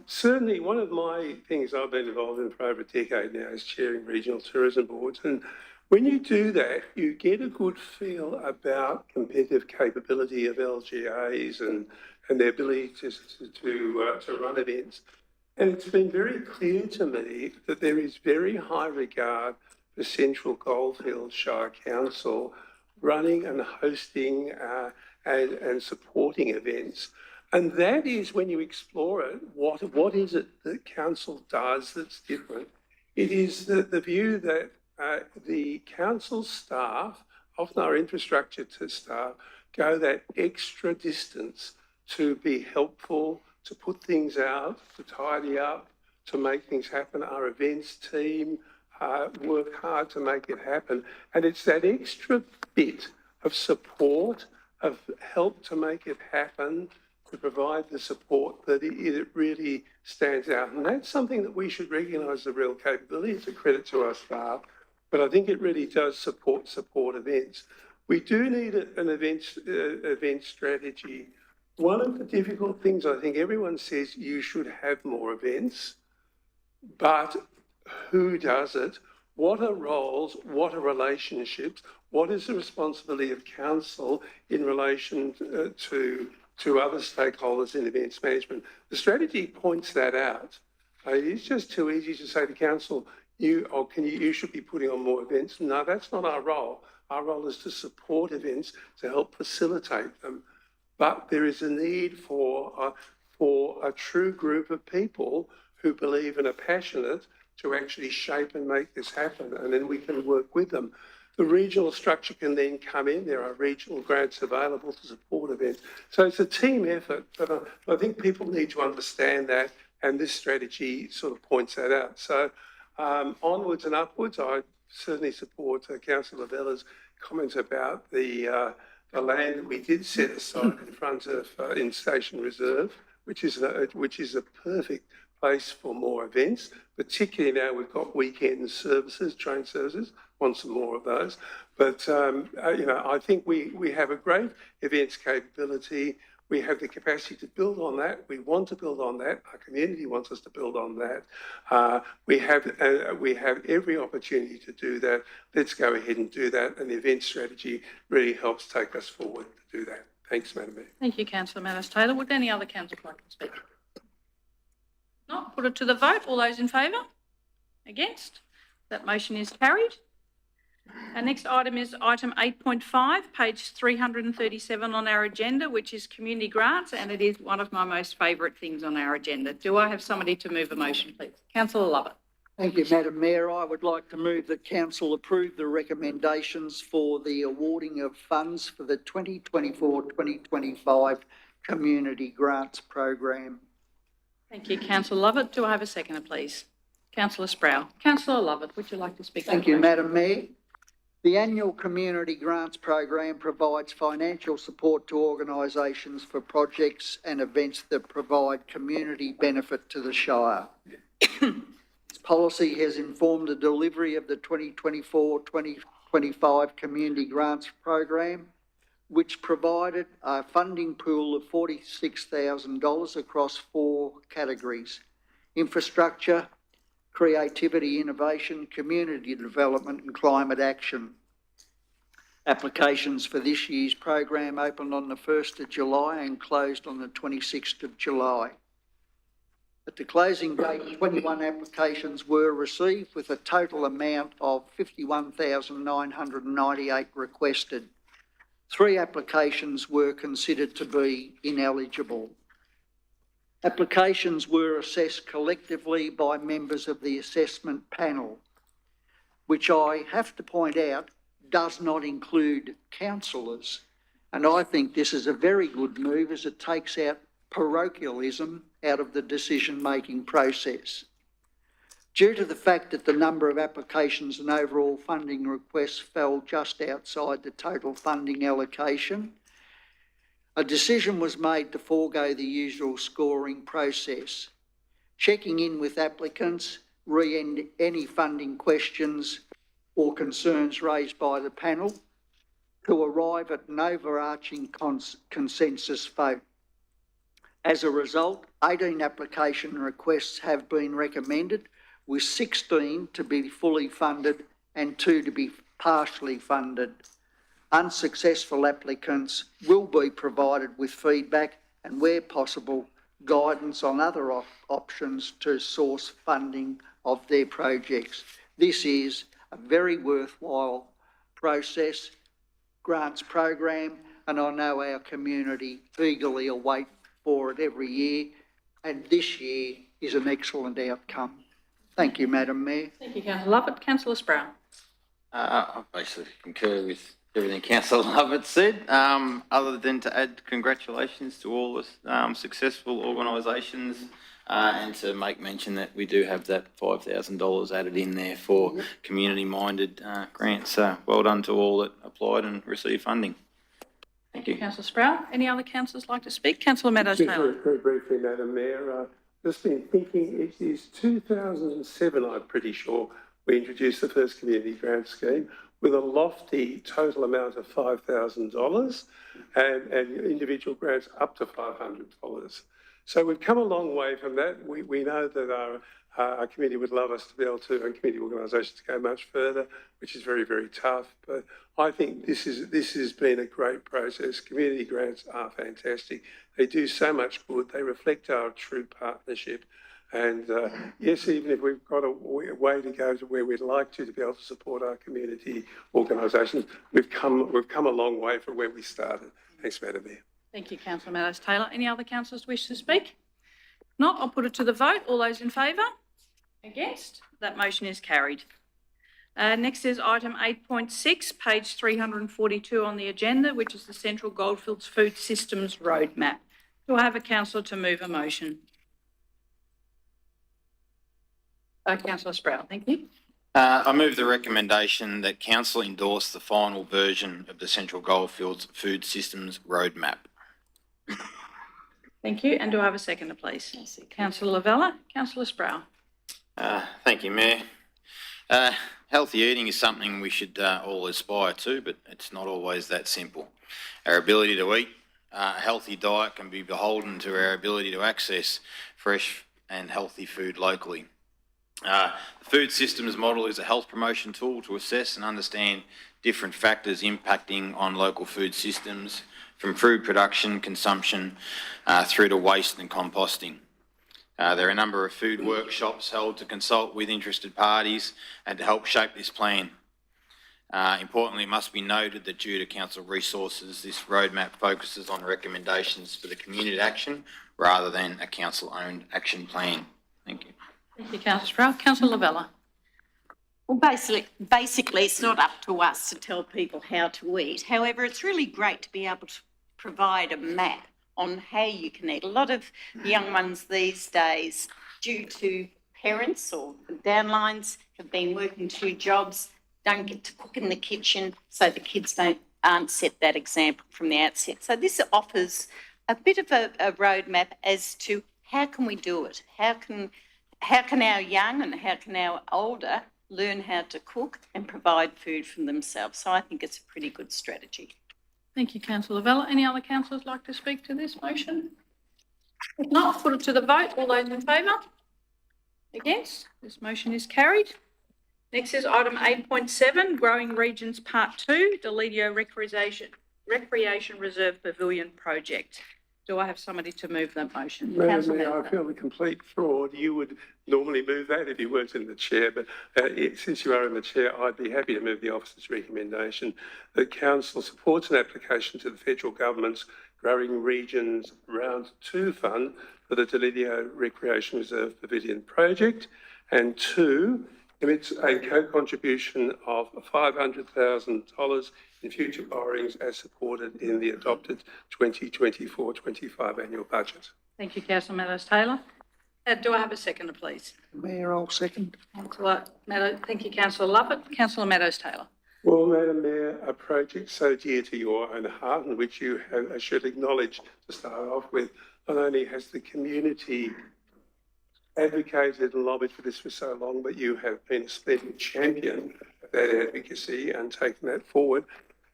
Certainly, one of my things I've been involved in for over a decade now is chairing regional tourism boards. And when you do that, you get a good feel about competitive capability of LGAs and their ability to run events. And it's been very clear to me that there is very high regard for Central Goldfields Shire Council running and hosting and supporting events. And that is, when you explore it, what is it that council does that's different? It is the view that the council staff, often our infrastructure to staff, go that extra distance to be helpful, to put things out, to tidy up, to make things happen. Our events team work hard to make it happen. And it's that extra bit of support, of help to make it happen, to provide the support that it really stands out. And that's something that we should recognise the real capability. It's a credit to our staff, but I think it really does support events. We do need an event strategy. One of the difficult things, I think everyone says you should have more events, but who does it? What are roles? What are relationships? What is the responsibility of council in relation to other stakeholders in events management? The strategy points that out. It's just too easy to say to council, you should be putting on more events. No, that's not our role. Our role is to support events, to help facilitate them. But there is a need for a true group of people who believe and are passionate to actually shape and make this happen, and then we can work with them. The regional structure can then come in. There are regional grants available to support events. So it's a team effort, but I think people need to understand that and this strategy sort of points that out. So onwards and upwards, I certainly support Councillor Lavella's comments about the land that we did set aside in front of in Station Reserve, which is a perfect place for more events, particularly now we've got weekend services, train services, want some more of those. But, I think we have a great events capability. We have the capacity to build on that. We want to build on that. Our community wants us to build on that. We have every opportunity to do that. Let's go ahead and do that. And the event strategy really helps take us forward to do that. Thanks, Madam Mayor. Thank you, Councillor Manus-Taylor. Would any other councillor like to speak? Not, put it to the vote. All those in favour? Against? That motion is carried. Our next item is item 8.5, page 337 on our agenda, which is community grants, and it is one of my most favourite things on our agenda. Do I have somebody to move a motion, please? Councillor Lovett. Thank you, Madam Mayor. I would like to move that Council approve the recommendations for the awarding of funds for the 2024-2025 Community Grants Program. Thank you, Councillor Lovett. Do I have a seconder, please? Councillor Sproul. Councillor Lovett, would you like to speak? Thank you, Madam Mayor. The annual Community Grants Program provides financial support to organisations for projects and events that provide community benefit to the Shire. This policy has informed the delivery of the 2024-2025 Community Grants Program, which provided a funding pool of $46,000 across 4 categories: infrastructure, creativity, innovation, community development and climate action. Applications for this year's program opened on the 1st of July and closed on the 26th of July. At the closing date, 21 applications were received with a total amount of $51,998 requested. 3 applications were considered to be ineligible. Applications were assessed collectively by members of the assessment panel, which I have to point out does not include councillors. And I think this is a very good move as it takes out parochialism out of the decision-making process. Due to the fact that the number of applications and overall funding requests fell just outside the total funding allocation, a decision was made to forego the usual scoring process. Checking in with applicants, re any funding questions or concerns raised by the panel to arrive at an overarching consensus vote. As a result, 18 application requests have been recommended, with 16 to be fully funded and 2 to be partially funded. Unsuccessful applicants will be provided with feedback and, where possible, guidance on other options to source funding of their projects. This is a very worthwhile process, grants program, and I know our community eagerly await for it every year, and this year is an excellent outcome. Thank you, Madam Mayor. Thank you, Councillor Lovett. Councillor Sproul. I basically concur with everything Councillor Lovett said, other than to add congratulations to all the successful organisations and to make mention that we do have that $5,000 added in there for community-minded grants. So well done to all that applied and received funding. Thank you, Councillor Sproul. Any other councillors like to speak? Councillor Meadows-Taylor. Very briefly, Madam Mayor, just been thinking, it is 2007, I'm pretty sure, we introduced the first community grant scheme with a lofty total amount of $5,000 and individual grants up to $500. So we've come a long way from that. We know that our community would love us to be able to, and community organisations to go much further, which is very, very tough. But I think this has been a great process. Community grants are fantastic. They do so much good. They reflect our true partnership. And yes, even if we've got a way to go to where we'd like to be able to support our community organisations, we've come a long way from where we started. Thanks, Madam Mayor. Thank you, Councillor Meadows-Taylor. Any other councillors wish to speak? If not, I'll put it to the vote. All those in favour? Against? That motion is carried. Next is item 8.6, page 342 on the agenda, which is the Central Goldfields Food Systems Roadmap. Do I have a councillor to move a motion? Councillor Sproul, thank you. I move the recommendation that council endorse the final version of the Central Goldfields Food Systems Roadmap. Thank you. And do I have a seconder, please? Councillor Lavella, Councillor Sproul. Thank you, Mayor. Healthy eating is something we should all aspire to, but it's not always that simple. Our ability to eat a healthy diet can be beholden to our ability to access fresh and healthy food locally. The food systems model is a health promotion tool to assess and understand different factors impacting on local food systems, from food production, consumption, through to waste and composting. There are a number of food workshops held to consult with interested parties and to help shape this plan. Importantly, it must be noted that due to council resources, this roadmap focuses on recommendations for the community action rather than a council-owned action plan. Thank you. Thank you, Councillor Sproul. Councillor Lavella. Well, basically, it's not up to us to tell people how to eat. However, it's really great to be able to provide a map on how you can eat. A lot of young ones these days, due to parents or downlines, have been working 2 jobs, don't get to cook in the kitchen, so the kids aren't set that example from the outset. So this offers a bit of a roadmap as to how can we do it? How can our young and how can our older learn how to cook and provide food for themselves? So I think it's a pretty good strategy. Thank you, Councillor Lavella. Any other councillors like to speak to this motion? If not, put it to the vote. All those in favour? Against? This motion is carried. Next is item 8.7, Growing Regions Part 2, Deledio Recreation Reserve Pavilion Project. Do I have somebody to move that motion? Madam Councillor Mayor, I Melbourne. feel a complete fraud. You would normally move that if you weren't in the chair, but since you are in the chair, I'd be happy to move the officer's recommendation that council supports an application to the federal government's Growing Regions Round 2 Fund for the Deledio Recreation Reserve Pavilion Project, and 2, commits a co-contribution of $500,000 in future borrowings as supported in the adopted 2024-25 annual budget. Thank you, Councillor Meadows-Taylor. Do I have a seconder, please? Mayor, I'll second. Councillor Meadows, thank you, Councillor Lovett. Councillor Meadows-Taylor. Well, Madam Mayor, a project so dear to your own heart, and which you have, should acknowledge to start off with, not only has the community advocated and lobbied for this for so long, but you have been a splendid champion of that advocacy and taken that forward.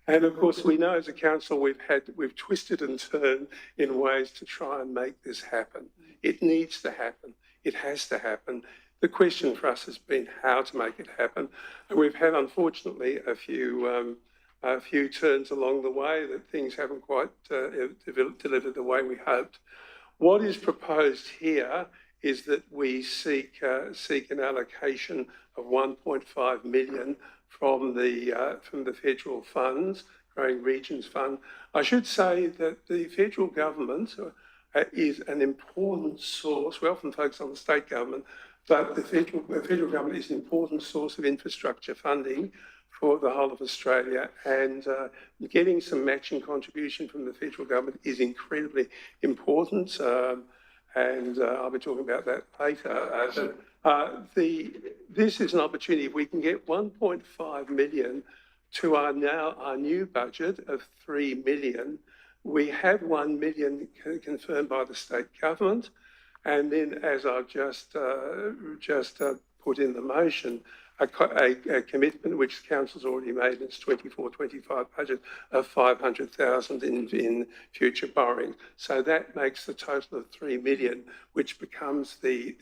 And of course, we know as a council we've twisted and turned in ways to try and make this happen. It needs to happen. It has to happen. The question for us has been how to make it happen. And we've had, unfortunately, a few turns along the way that things haven't quite delivered the way we hoped. What is proposed here is that we seek an allocation of 1.5 million from the federal funds, Growing Regions Fund. I should say that the federal government is an important source. We often focus on the state government, but the federal government is an important source of infrastructure funding for the whole of Australia, and getting some matching contribution from the federal government is incredibly important. And I'll be talking about that later. This is an opportunity. If we can get 1.5 million to our new budget of 3 million, we have 1 million confirmed by the state government, and then, as I've just put in the motion, a commitment which the council's already made in its 24-25 budget of 500,000 in future borrowing. So that makes the total of 3 million, which becomes the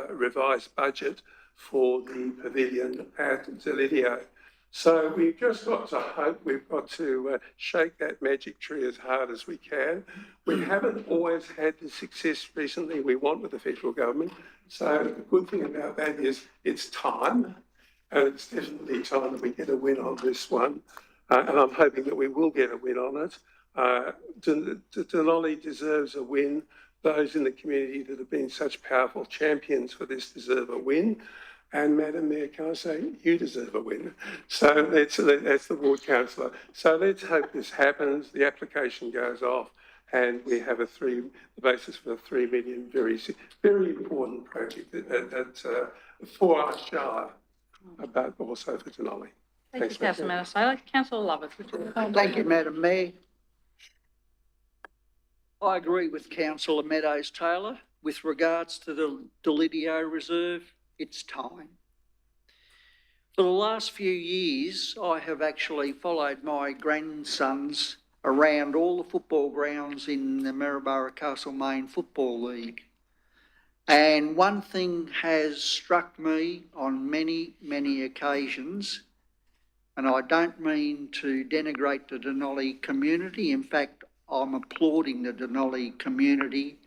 revised budget for the pavilion at Deledio. So we've just got to hope, we've got to shake that magic tree as hard as we can. We haven't always had the success recently we want with the federal government. So the good thing about that is it's time. And it's definitely time that we get a win on this one. And I'm hoping that we will get a win on it. Denali deserves a win. Those in the community that have been such powerful champions for this deserve a win. And Madam Mayor, can I say, you deserve a win. So that's the ward councillor. So let's hope this happens, the application goes off, and we have the basis for a 3 million very important project that's 4 hours shy, but also for Denali. Thank you, Councillor Meadows Taylor. Councillor Lovett, would you like to- Thank you, Madam Mayor. I agree with Councillor Meadows Taylor. With regards to the Delidio Reserve, it's time. For the last few years, I have actually followed my grandsons around all the football grounds in the Maryborough Castlemaine Football League. And one thing has struck me on many, many occasions, and I don't mean to denigrate the Denali community. In fact, I'm applauding the Denali community.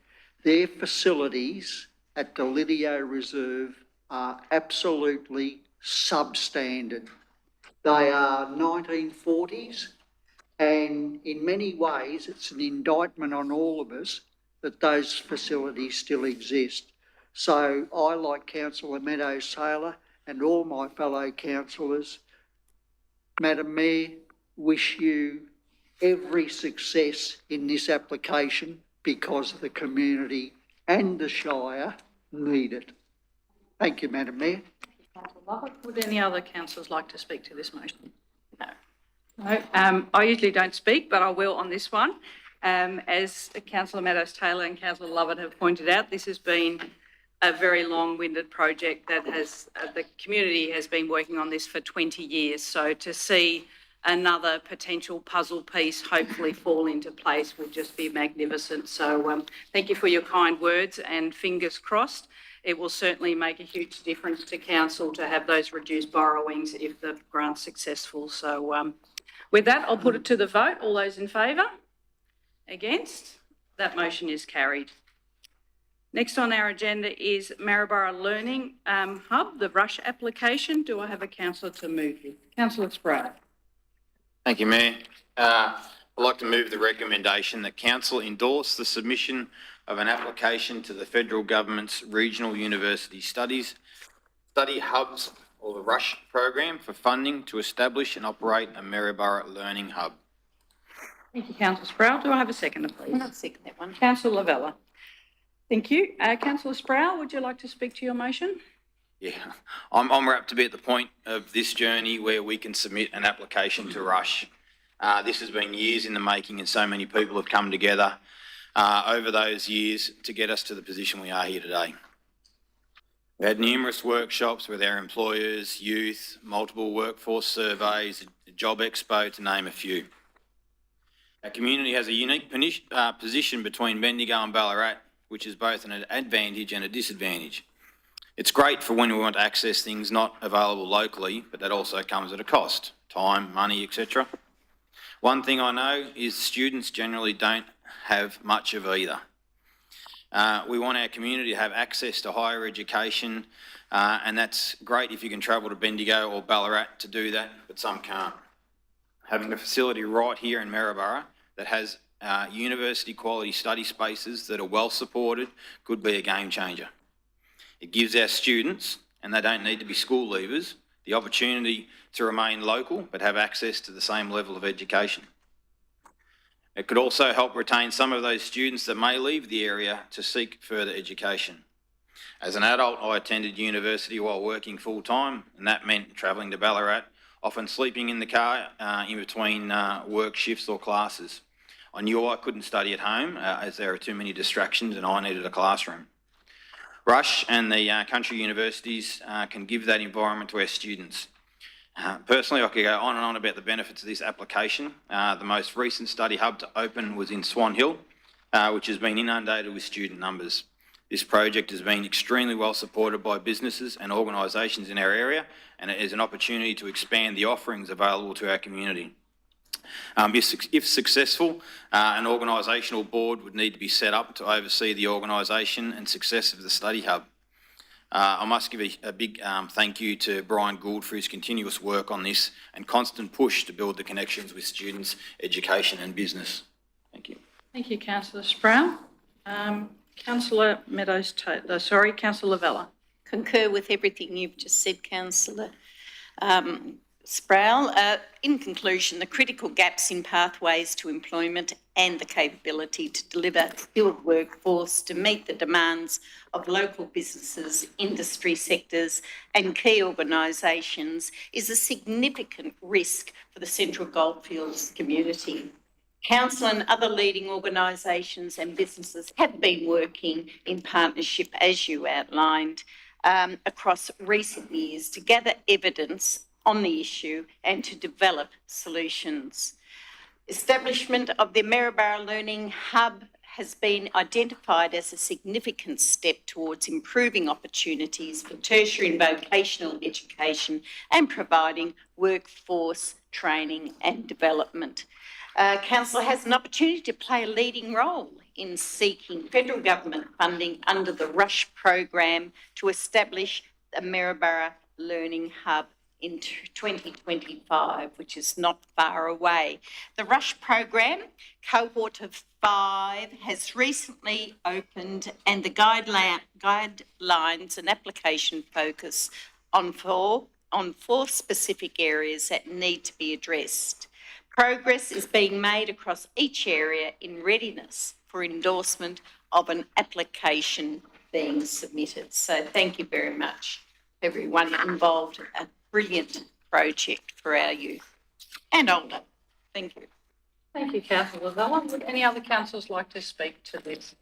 Their facilities at the Delidio Reserve are absolutely substandard. They are 1940s, and in many ways it's an indictment on all of us that those facilities still exist. So I, like Councillor Meadows Taylor and all my fellow councillors, Madam Mayor, wish you every success in this application because the community and the Shire need it. Thank you, Madam Mayor. Councillor Lovett. Would any other councillors like to speak to this motion? No. No. I usually don't speak, but I will on this one. As Councillor Meadows Taylor and Councillor Lovett have pointed out, this has been a very long-winded project that has, the community has been working on this for 20 years. So to see another potential puzzle piece hopefully fall into place would just be magnificent. So thank you for your kind words, and fingers crossed. It will certainly make a huge difference to council to have those reduced borrowings if the grant's successful. So with that, I'll put it to the vote. All those in favour? Against? That motion is carried. Next on our agenda is Maryborough Learning Hub, the Rush application. Do I have a councillor to move it? Councillor Spratt. Thank you, Mayor. I'd like to move the recommendation that council endorse the submission of an application to the federal government's Regional University Study Hubs, or the RUSH program, for funding to establish and operate a Maryborough Learning Hub. Thank you, Councillor Sproul. Do I have a seconder, please? I'll second that one. Councillor Lavella. Thank you. Councillor Sproul, would you like to speak to your motion? Yeah, I'm rapt to be at the point of this journey where we can submit an application to RUSH. This has been years in the making, and so many people have come together over those years to get us to the position we are here today. We had numerous workshops with our employers, youth, multiple workforce surveys, a job expo, to name a few. Our community has a unique position between Bendigo and Ballarat, which is both an advantage and a disadvantage. It's great for when we want to access things not available locally, but that also comes at a cost, time, money, etc. One thing I know is students generally don't have much of either. We want our community to have access to higher education, and that's great if you can travel to Bendigo or Ballarat to do that, but some can't. Having a facility right here in Maryborough that has university quality study spaces that are well supported could be a game changer. It gives our students, and they don't need to be school leavers, the opportunity to remain local but have access to the same level of education. It could also help retain some of those students that may leave the area to seek further education. As an adult, I attended university while working full-time, and that meant travelling to Ballarat, often sleeping in the car in between work shifts or classes. I knew I couldn't study at home as there are too many distractions and I needed a classroom. RUSH and the country universities can give that environment to our students. Personally, I could go on and on about the benefits of this application. The most recent study hub to open was in Swan Hill, which has been inundated with student numbers. This project has been extremely well supported by businesses and organisations in our area, and it is an opportunity to expand the offerings available to our community. If successful, an organisational board would need to be set up to oversee the organisation and success of the study hub. I must give a big thank you to Brian Gould for his continuous work on this and constant push to build the connections with students, education and business. Thank you. Thank you, Councillor Sproul. Councillor Councillor Lavella. Concur with everything you've just said, Councillor. Sproul. In conclusion, the critical gaps in pathways to employment and the capability to deliver skilled workforce to meet the demands of local businesses, industry sectors and key organisations is a significant risk for the Central Goldfields community. Council and other leading organisations and businesses have been working in partnership, as you outlined, across recent years to gather evidence on the issue and to develop solutions. Establishment of the Maryborough Learning Hub has been identified as a significant step towards improving opportunities for tertiary and vocational education and providing workforce training and development. Council has an opportunity to play a leading role in seeking federal government funding under the RUSH program to establish the Maryborough Learning Hub in 2025, which is not far away. The RUSH program, cohort of 5, has recently opened and the guidelines and application focus on four specific areas that need to be addressed. Progress is being made across each area in readiness for endorsement of an application being submitted. So thank you very much, everyone involved. A brilliant project for our youth and older. Thank you. Thank you, Councillor Vella. Would any other councillors like to speak to this?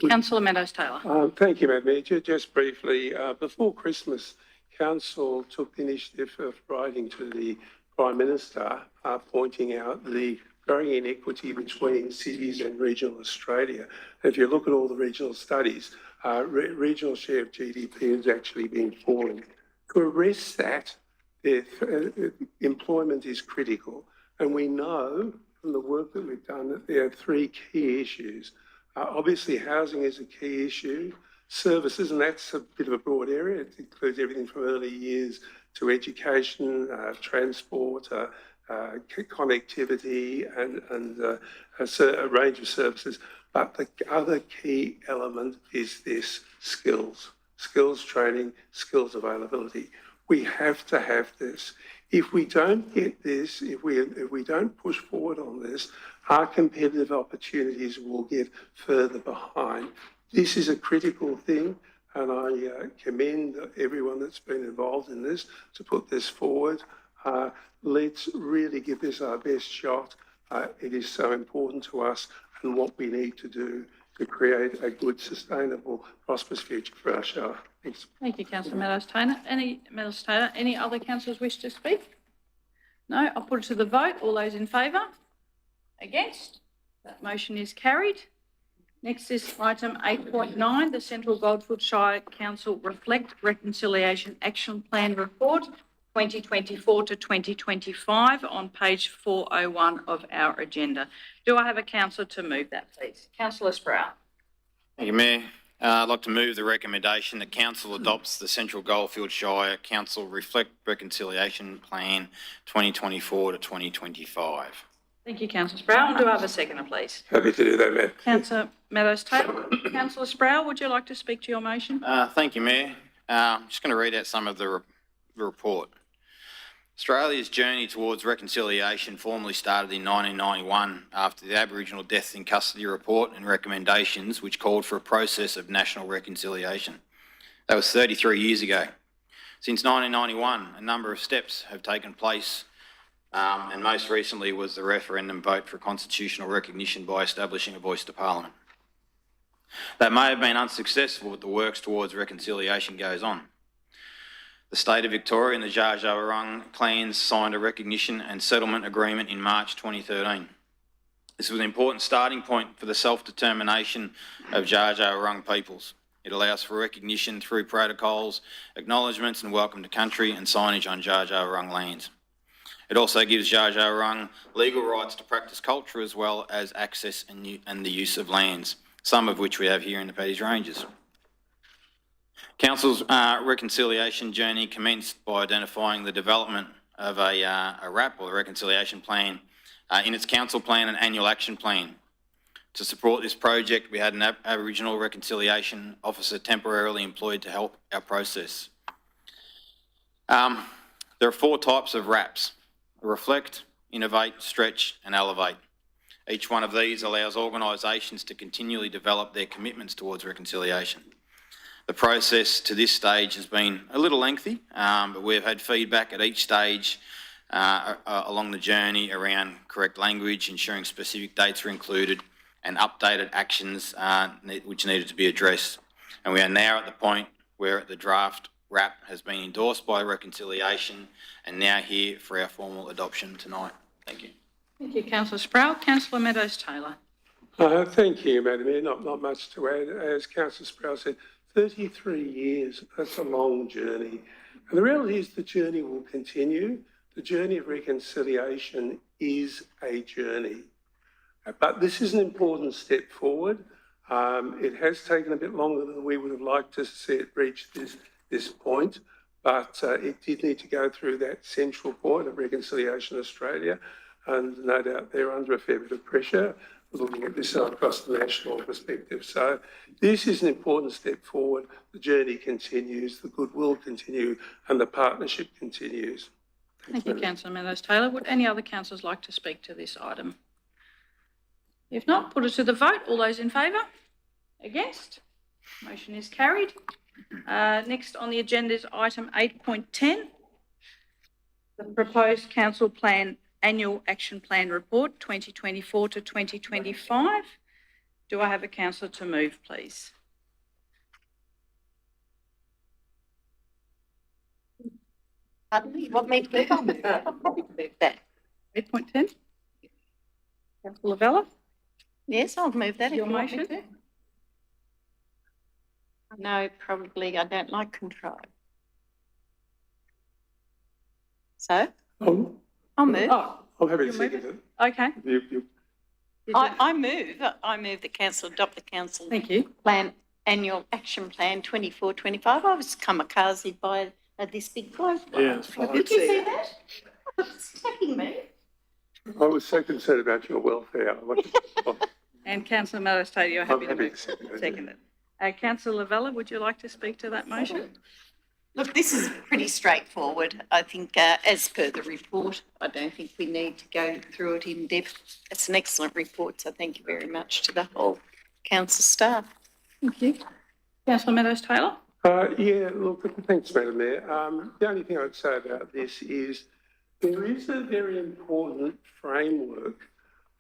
Councillor Meadows Taylor. Thank you, Madam Mayor. Just briefly, before Christmas, Council took the initiative of writing to the Prime Minister, pointing out the growing inequity between cities and regional Australia. If you look at all the regional studies, regional share of GDP has actually been falling. To arrest that, employment is critical. And we know from the work that we've done that there are 3 key issues. Obviously, housing is a key issue. Services, and that's a bit of a broad area. It includes everything from early years to education, transport, connectivity, and a range of services. But the other key element is this: skills training, skills availability. We have to have this. If we don't get this, if we don't push forward on this, our competitive opportunities will get further behind. This is a critical thing, and I commend everyone that's been involved in this to put this forward. Let's really give this our best shot. It is so important to us and what we need to do to create a good, sustainable, prosperous future for our shire. Thanks. Thank you, Councillor Meadows Taylor. Any other councillors wish to speak? No, I'll put it to the vote. All those in favour? Against? That motion is carried. Next is item 8.9, the Central Goldfields Shire Council Reflect Reconciliation Action Plan Report 2024 to 2025 on page 401 of our agenda. Do I have a councillor to move that, please? Councillor Sproul. Thank you, Mayor. I'd like to move the recommendation that Council adopts the Central Goldfields Shire Council Reflect Reconciliation Plan 2024 to 2025. Thank you, Councillor Sproul. Do I have a seconder, please? Happy to do that, Matt. Councillor Meadows Taylor. Councillor Sproul, would you like to speak to your motion? Thank you, Mayor. I'm just going to read out some of the report. Australia's journey towards reconciliation formally started in 1991 after the Aboriginal Deaths in Custody report and recommendations which called for a process of national reconciliation. That was 33 years ago. Since 1991, a number of steps have taken place, and most recently was the referendum vote for constitutional recognition by establishing a voice to Parliament. That may have been unsuccessful, but the works towards reconciliation goes on. The State of Victoria and the Dja Dja Wurrung clans signed a recognition and settlement agreement in March 2013. This was an important starting point for the self-determination of Dja Dja Wurrung peoples. It allows for recognition through protocols, acknowledgements and welcome to country and signage on Dja Dja Wurrung lands. It also gives Dja Dja Wurrung legal rights to practice culture as well as access and the use of lands, some of which we have here in the Paddy's Ranges. Council's reconciliation journey commenced by identifying the development of a RAP, or a reconciliation plan, in its council plan and annual action plan. To support this project, we had an Aboriginal reconciliation officer temporarily employed to help our process. There are 4 types of RAPs: reflect, innovate, stretch and elevate. Each one of these allows organisations to continually develop their commitments towards reconciliation. The process to this stage has been a little lengthy, but we've had feedback at each stage along the journey around correct language, ensuring specific dates are included, and updated actions which needed to be addressed. And we are now at the point where the draft RAP has been endorsed by Reconciliation and now here for our formal adoption tonight. Thank you. Thank you, Councillor Sproul. Councillor Meadows-Taylor. Thank you, Madam Mayor. Not much to add. As Councillor Sproul said, 33 years, that's a long journey. And the reality is the journey will continue. The journey of reconciliation is a journey. But this is an important step forward. It has taken a bit longer than we would have liked to see it reach this point, but it did need to go through that central point of Reconciliation Australia, and no doubt they're under a fair bit of pressure looking at this across the national perspective. So this is an important step forward. The journey continues, the goodwill continue, and the partnership continues. Thank you, Councillor Meadows-Taylor. Would any other councillors like to speak to this item? If not, put it to the vote. All those in favour? Against? Motion is carried. Next on the agenda is item 8.10, the proposed council plan annual action plan report 2024 to 2025. Do I have a councillor to move, please? Pardon me, what made me move that? I'm happy to move that. 8.10? Councillor Vella, Yes, I'll move that if your you want me motion? to. No, probably I don't like control. So I'll move. Oh, I'm happy to You're second moving? it. okay. I move that council adopt the council Thank you. plan, annual action plan 24-25. I was kamikaze by this big bloke. Yeah, it's fine. Did you see that? It's attacking me. I was so concerned about your welfare. And Councillor Meadows-Taylor, you're happy to happy move? to second it. Second it. Councillor Vella, would you like to speak to that motion? Look, this is pretty straightforward. I think as per the report, I don't think we need to go through it in depth. It's an excellent report, so thank you very much to the whole council staff. Thank you. Councillor Meadows-Taylor? Yeah, look, thanks, Madam Mayor. The only thing I'd say about this is there is a very important framework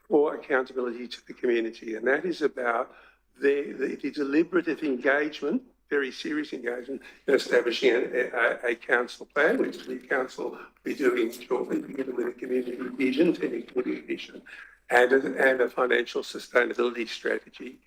for accountability to the community, and that is about the deliberative engagement, very serious engagement in establishing a council plan, which the council will be doing shortly, together with a community vision, community vision, and a financial sustainability strategy.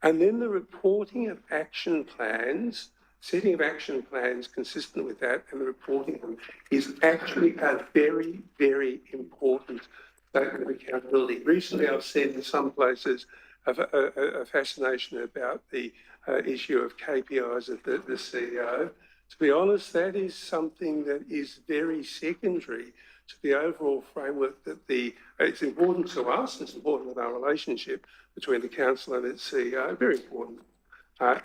And then the reporting of action plans, setting of action plans consistent with that, and the reporting of them is actually a very, very important statement of accountability. Recently, I've seen in some places a fascination about the issue of KPIs of the CEO. To be honest, that is something that is very secondary to the overall framework that it's important to us, it's important with our relationship between the council and its CEO, very important. But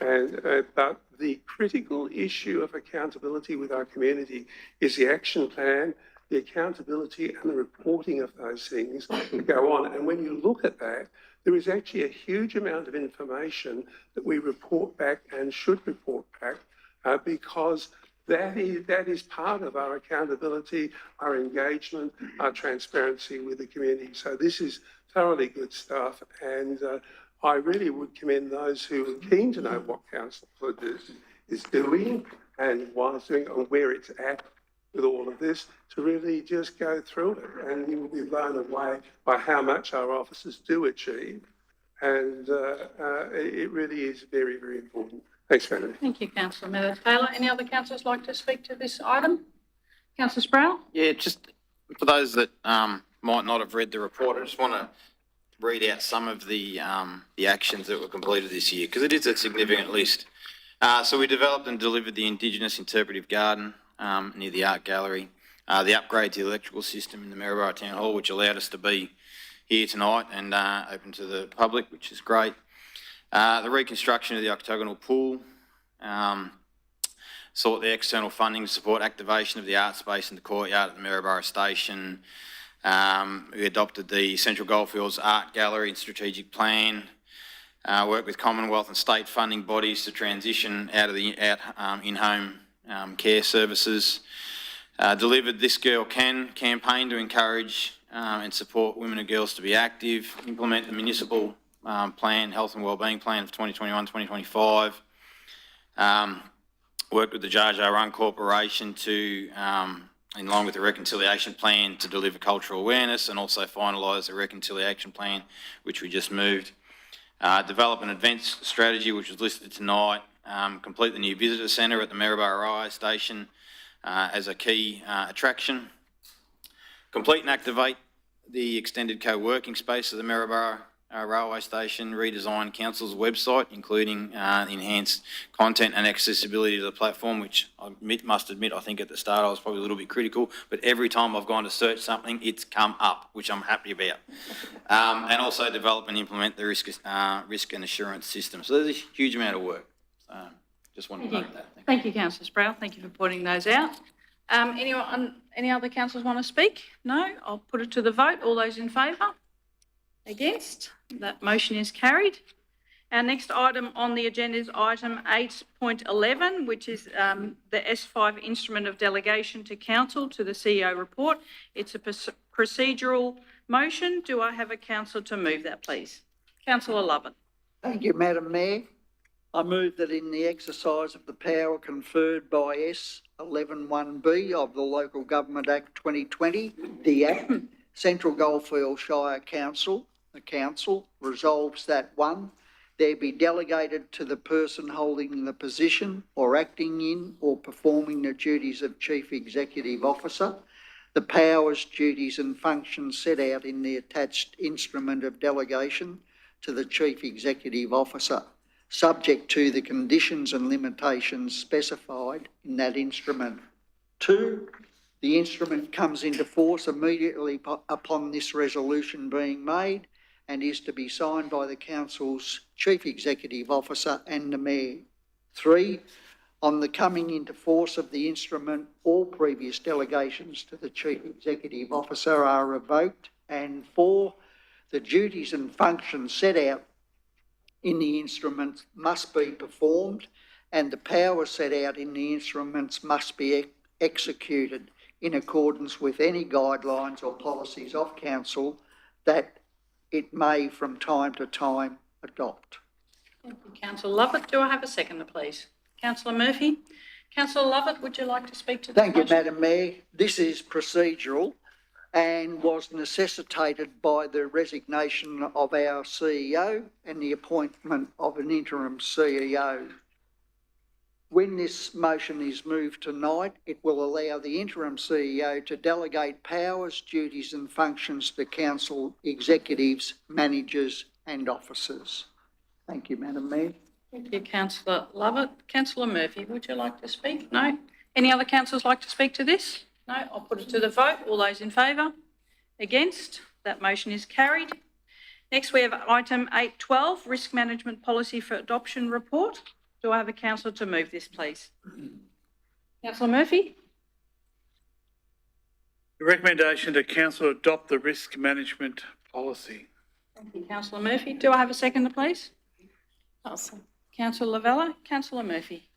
the critical issue of accountability with our community is the action plan, the accountability and the reporting of those things that go on. And when you look at that, there is actually a huge amount of information that we report back and should report back because that is part of our accountability, our engagement, our transparency with the community. So this is thoroughly good stuff, and I really would commend those who are keen to know what council is doing and why it's doing and where it's at with all of this, to really just go through it, and you will be blown away by how much our officers do achieve, and it really is very, very important. Thanks, Madam. Thank you, Councillor Meadows-Taylor. Any other councillors like to speak to this item? Councillor Sproul? Yeah, just for those that might not have read the report, I just want to read out some of the actions that were completed this year, because it is a significant list. So we developed and delivered the Indigenous Interpretive Garden near the Art Gallery, the upgrade to the electrical system in the Maryborough Town Hall, which allowed us to be here tonight and open to the public, which is great. The reconstruction of the octagonal pool, sought the external funding to support activation of the art space in the courtyard at the Maryborough Station. We adopted the Central Goldfields Art Gallery and strategic plan. Worked with Commonwealth and state funding bodies to transition out of the in-home care services. Delivered This Girl Can campaign to encourage and support women and girls to be active. Implement the municipal plan, health and wellbeing plan of 2021-2025. Worked with the Jar Jar Run Corporation to, in line with the reconciliation plan, to deliver cultural awareness, and also finalise the reconciliation plan, which we just moved. Develop an events strategy, which was listed tonight. Complete the new visitor centre at the Maryborough Railway Station as a key attraction. Complete and activate the extended co-working space of the Maryborough Railway Station. Redesign council's website, including enhanced content and accessibility to the platform, which I must admit, I think at the start I was probably a little bit critical, but every time I've gone to search something, it's come up, which I'm happy about. And also develop and implement the risk and assurance system. So there's a huge amount of work. Just wanted to note that. Thank you, Councillor Sproul. Thank you for pointing those out. Any other councillors want to speak? No? I'll put it to the vote. All those in favour? Against? That motion is carried. Our next item on the agenda is item 8.11, which is the S5 instrument of delegation to council to the CEO report. It's a procedural motion. Do I have a councillor to move that, please? Councillor Lovett. Thank you, Madam Mayor. I move that in the exercise of the power conferred by S11(1)B of the Local Government Act 2020, the Act, Central Goldfields Shire Council, the council resolves that 1, there be delegated to the person holding the position or acting in or performing the duties of Chief Executive Officer, the powers, duties and functions set out in the attached instrument of delegation to the Chief Executive Officer, subject to the conditions and limitations specified in that instrument. 2, the instrument comes into force immediately upon this resolution being made and is to be signed by the Council's Chief Executive Officer and the Mayor. 3, on the coming into force of the instrument, all previous delegations to the Chief Executive Officer are revoked. And 4, the duties and functions set out in the instruments must be performed and the powers set out in the instruments must be executed in accordance with any guidelines or policies of council that it may from time to time adopt. Thank you, Councillor Lovett. Do I have a seconder, please? Councillor Murphy. Councillor Lovett, would you like to speak to this Thank you, motion? Madam Mayor. This is procedural and was necessitated by the resignation of our CEO and the appointment of an interim CEO. When this motion is moved tonight, it will allow the interim CEO to delegate powers, duties and functions to council executives, managers and officers. Thank you, Madam Mayor. Thank you, Councillor Lovett. Councillor Murphy, would you like to speak? No? Any other councillors like to speak to this? No? I'll put it to the vote. All those in favour? Against? That motion is carried. Next, we have item 8.12, Risk Management Policy for Adoption Report. Do I have a councillor to move this, please? Councillor Murphy? The recommendation to council adopt the risk management policy. Thank you, Councillor Murphy. Do I have a seconder, please? Councillor Lavella. Councillor Murphy.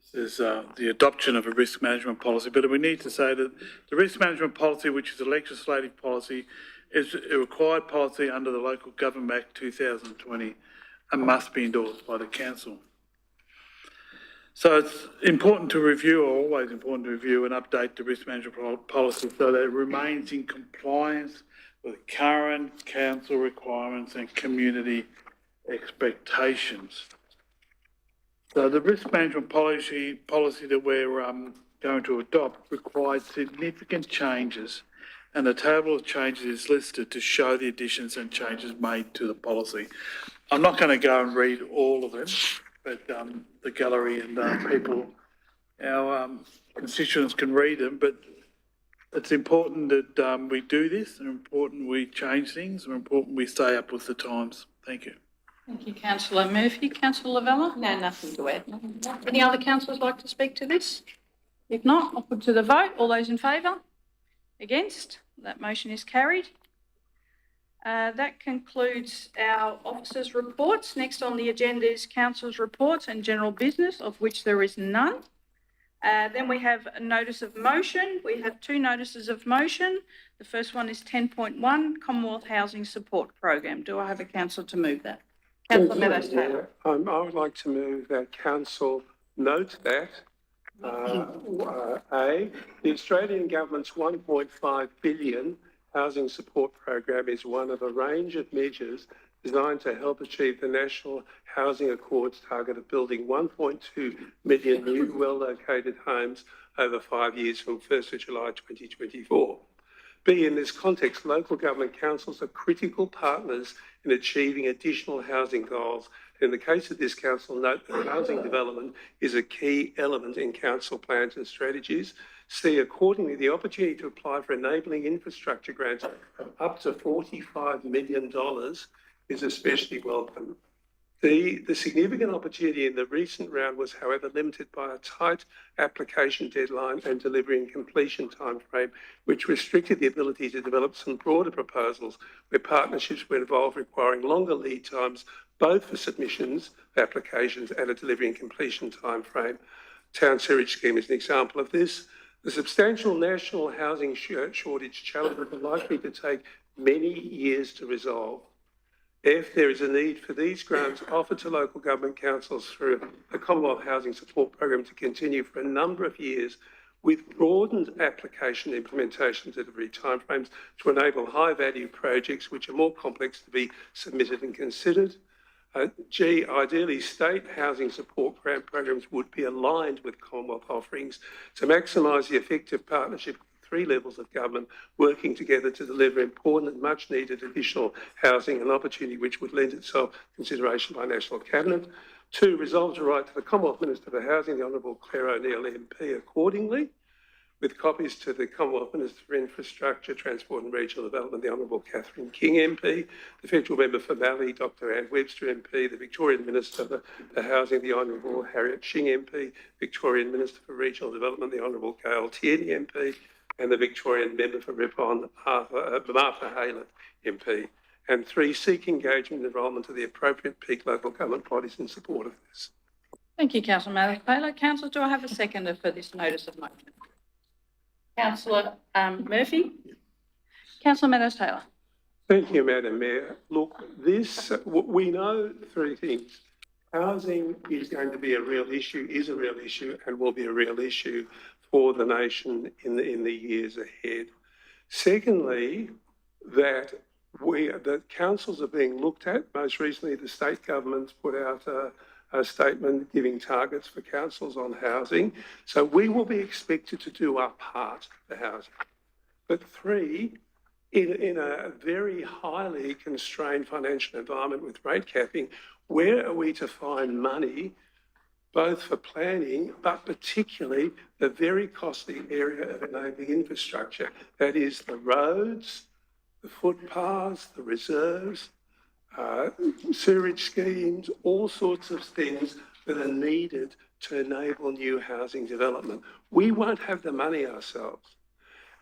This is the adoption of a risk management policy, but we need to say that the risk management policy, which is a legislative policy, is a required policy under the Local Government Act 2020 and must be endorsed by the council. So it's important to review, or always important to review and update the risk management policy so that it remains in compliance with current council requirements and community expectations. So the risk management policy that we're going to adopt requires significant changes, and the table of changes is listed to show the additions and changes made to the policy. I'm not going to go and read all of them, but the gallery and people, our constituents can read them, but it's important that we do this, and important we change things, and important we stay up with the times. Thank you. Thank you, councillor Murphy. Councillor Lavella? No, nothing to add. Any other councillors like to speak to this? If not, I'll put to the vote. All those in favour? Against? That motion is carried. That concludes our officers' reports. Next on the agenda is council's reports and general business, of which there is none. Then we have a notice of motion. We have two notices of motion. The first one is 10.1, Commonwealth Housing Support Program. Do I have a councillor to move that? Councillor Meadows Taylor. I would like to move that council note that the Australian government's 1.5 billion housing support program is one of a range of measures designed to help achieve the National Housing Accord's target of building 1.2 million new well-located homes over 5 years from 1st of July 2024. In this context, local government councils are critical partners in achieving additional housing goals. In the case of this council, note that housing development is a key element in council plans and strategies. See, accordingly, the opportunity to apply for enabling infrastructure grants of up to $45 million is especially welcome. The significant opportunity in the recent round was, however, limited by a tight application deadline and delivery and completion timeframe, which restricted the ability to develop some broader proposals where partnerships were involved, requiring longer lead times, both for submissions, applications, and a delivery and completion timeframe. Town Sewerage Scheme is an example of this. The substantial national housing shortage challenge is likely to take many years to resolve. If there is a need for these grants offered to local government councils through the Commonwealth Housing Support Program to continue for a number of years with broadened application implementation delivery timeframes to enable high-value projects which are more complex to be submitted and considered. Ideally, state housing support grant programs would be aligned with Commonwealth offerings to maximise the effective partnership of three levels of government working together to deliver important and much needed additional housing and opportunity which would lend itself to consideration by National Cabinet. 2, resolve to write to the Commonwealth Minister for Housing, the Honourable Claire O'Neill MP accordingly, with copies to the Commonwealth Minister for Infrastructure, Transport and Regional Development, the Honourable Catherine King MP, the Federal Member for Mallee, Dr Anne Webster MP, the Victorian Minister for Housing, the Honourable Harriet Shing MP, Victorian Minister for Regional Development, the Honourable Gail Tierney MP, and the Victorian Member for Ripon, Martha Haylett MP. And 3, seek engagement and involvement of the appropriate peak local government bodies in support of this. Thank you, councillor Meadows Taylor. Councillor, do I have a seconder for this notice of motion? Councillor Murphy? Councillor Meadows Taylor. Thank you, Madam Mayor. Look, we know 3 things. Housing is going to be a real issue, is a real issue, and will be a real issue for the nation in the years ahead. Secondly, that the councils are being looked at. Most recently, the state government's put out a statement giving targets for councils on housing. So we will be expected to do our part for housing. But 3, in a very highly constrained financial environment with rate capping, where are we to find money both for planning, but particularly the very costly area of enabling infrastructure, that is the roads, the footpaths, the reserves, sewerage schemes, all sorts of things that are needed to enable new housing development. We won't have the money ourselves.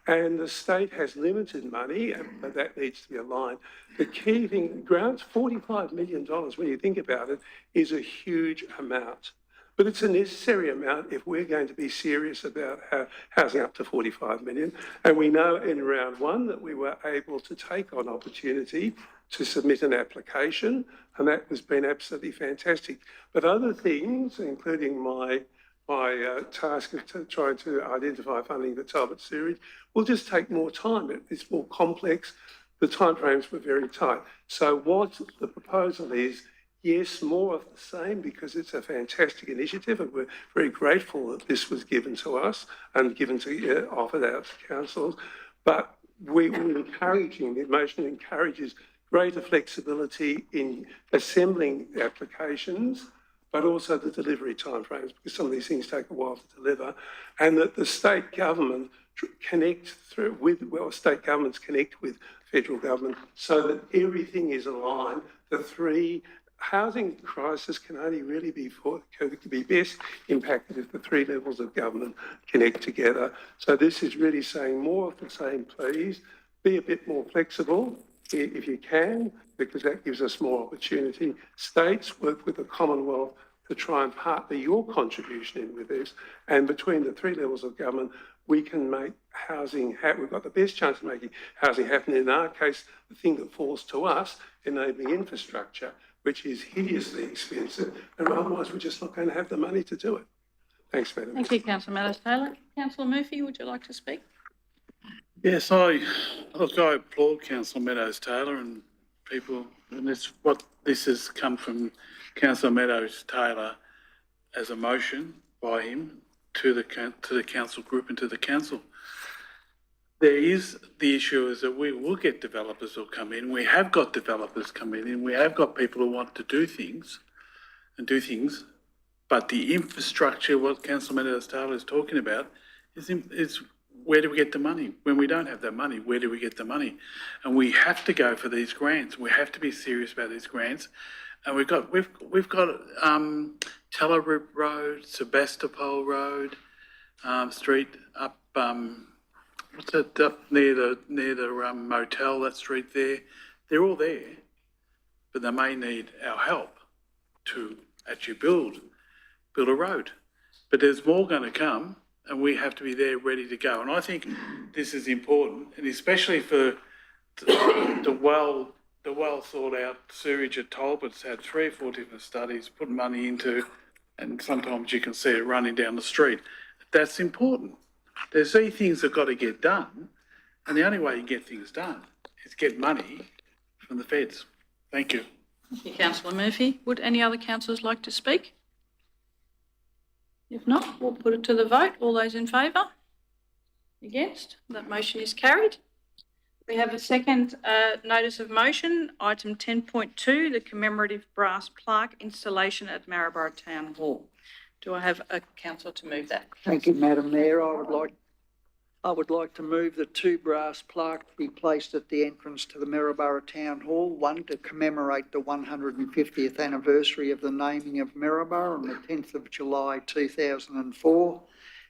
And the state has limited money, but that needs to be aligned. The key thing, grants, $45 million, when you think about it, is a huge amount. But it's a necessary amount if we're going to be serious about housing up to 45 million. And we know in round 1 that we were able to take on opportunity to submit an application, and that has been absolutely fantastic. But other things, including my task of trying to identify funding for Talbot Sewerage, will just take more time. It's more complex. The timeframes were very tight. So what the proposal is, yes, more of the same, because it's a fantastic initiative and we're very grateful that this was given to us and offered out to councils. But we're encouraging, the motion encourages greater flexibility in assembling the applications, but also the delivery timeframes, because some of these things take a while to deliver, and that the state government state governments connect with federal government so that everything is aligned. The 3 housing crisis can only really could be best impacted if the three levels of government connect together. So this is really saying more of the same, please. Be a bit more flexible if you can, because that gives us more opportunity. States work with the Commonwealth to try and partner your contribution in with this. And between the three levels of government, we can make housing happen. We've got the best chance of making housing happen. In our case, the thing that falls to us, enabling infrastructure, which is hideously expensive, and otherwise we're just not going to have the money to do it. Thanks, Madam. Thank you, Councillor Meadows-Taylor. Councillor Murphy, would you like to speak? Yes, I applaud Councillor Meadows-Taylor and people, and this has come from Councillor Meadows-Taylor as a motion by him to the council group and to the council. There is the issue is that we will get developers who'll come in. We have got developers coming in. We have got people who want to do things, but the infrastructure, what Councillor Meadows-Taylor is talking about, is where do we get the money? When we don't have that money, where do we get the money? And we have to go for these grants. We have to be serious about these grants. And we've got Tellerip Road, Sebastopol Road, street up what's that up near the motel, that street there. They're all there, but they may need our help to actually build a road. But there's more going to come, and we have to be there ready to go. And I think this is important, and especially for the well thought out sewage at Talbot's had 3 or 4 different studies, put money into, and sometimes you can see it running down the street. That's important. There's these things that got to get done, and the only way you get things done is get money from the feds. Thank you. Thank you, Councillor Murphy. Would any other councillors like to speak? If not, we'll put it to the vote. All those in favour? Against? That motion is carried. We have a second notice of motion, item 10.2, the commemorative brass plaque installation at Maryborough Town Hall. Do I have a councillor to move that? Thank you, Madam Mayor. I would like to move the 2 brass plaques be placed at the entrance to the Maryborough Town Hall, one to commemorate the 150th anniversary of the naming of Maryborough on the 10th of July 2004,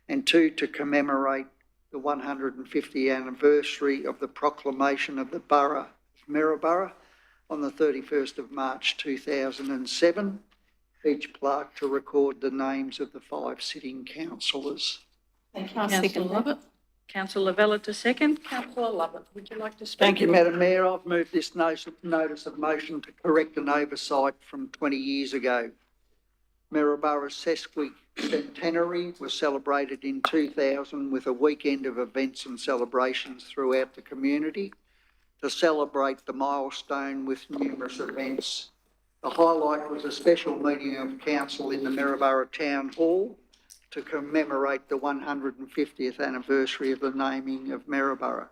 and 2 to commemorate the 150th anniversary of the proclamation of the Borough of Maryborough on the 31st of March 2007. Each plaque to record the names of the 5 sitting councillors. Thank you, Councillor Lovett. Councillor Lavella to second. Councillor Lovett, would you like to speak? Thank you, Madam Mayor. I've moved this notice of motion to correct an oversight from 20 years ago. Maryborough sesquicentenary was celebrated in 2000 with a weekend of events and celebrations throughout the community to celebrate the milestone with numerous events. The highlight was a special meeting of council in the Maryborough Town Hall to commemorate the 150th anniversary of the naming of Maryborough.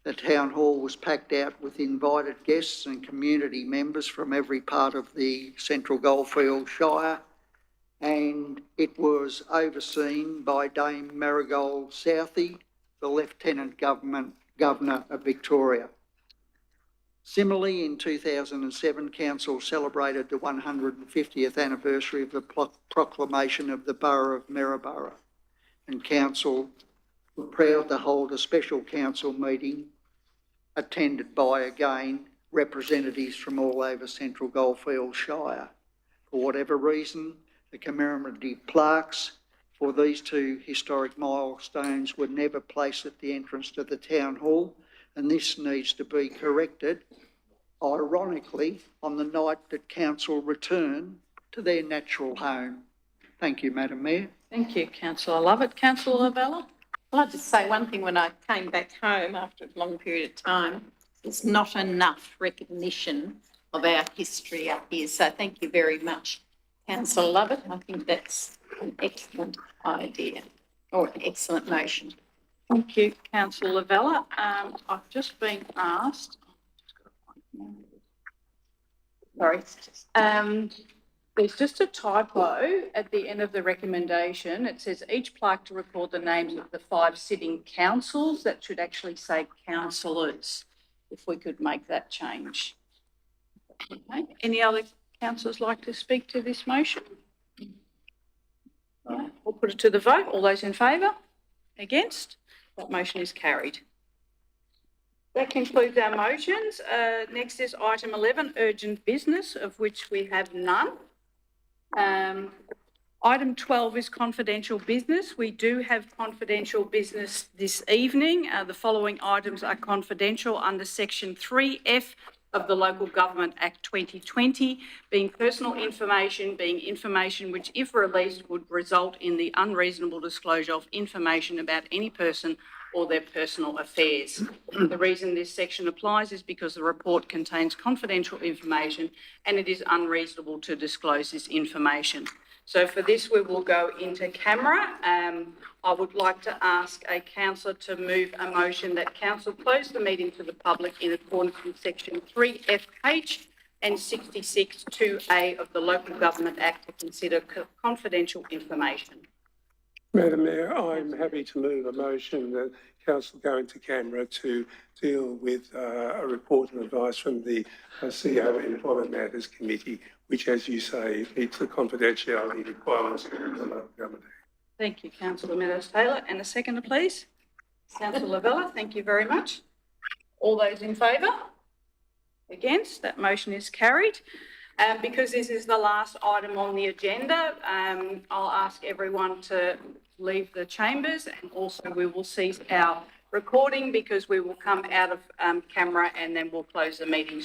The Town Hall was packed out with invited guests and community members from every part of the Central Goldfields Shire, and it was overseen by Dame Marigold Southey, the Lieutenant Governor of Victoria. Similarly, in 2007, Council celebrated the 150th anniversary of the proclamation of the Borough of Maryborough, and Council were proud to hold a special council meeting attended by, again, representatives from all over Central Goldfields Shire. For whatever reason, the commemorative plaques for these 2 historic milestones were never placed at the entrance to the Town Hall, and this needs to be corrected, ironically, on the night that Council return to their natural home. Thank you, Madam Mayor. Thank you, Councillor Lovett. Councillor Lavella? I'd like to say one thing. When I came back home after a long period of time, there's not enough recognition of our history up here. So thank you very much, Councillor Lovett. I think that's an excellent idea or an excellent motion. Thank you, Councillor Lavella. I've just been asked. Sorry. There's just a typo at the end of the recommendation. It says each plaque to record the names of the 5 sitting councils. That should actually say councillors, if we could make that change. Okay. Any other councillors like to speak to this motion? All right, we'll put it to the vote. All those in favour? Against? That motion is carried. That concludes our motions. Next is item 11, urgent business, of which we have none. Item 12 is confidential business. We do have confidential business this evening. The following items are confidential under section 3F of the Local Government Act 2020, being personal information, being information which, if released, would result in the unreasonable disclosure of information about any person or their personal affairs. The reason this section applies is because the report contains confidential information and it is unreasonable to disclose this information. So for this, we will go into camera. I would like to ask a councillor to move a motion that council close the meeting to the public in accordance with section 3FH and 66(2)A of the Local Government Act to consider confidential information. Madam Mayor, I'm happy to move a motion that council go into camera to deal with a report and advice from the CEO Employment Matters Committee, which, as you say, meets the confidentiality requirements of the Local Government Act. Thank you, councillor Meadows-Taylor. And a seconder, please. Councillor Lavella, thank you very much. All those in favour? Against? That motion is carried. Because this is the last item on the agenda, I'll ask everyone to leave the chambers, and also we will cease our recording because we will come out of camera and then we'll close the meeting.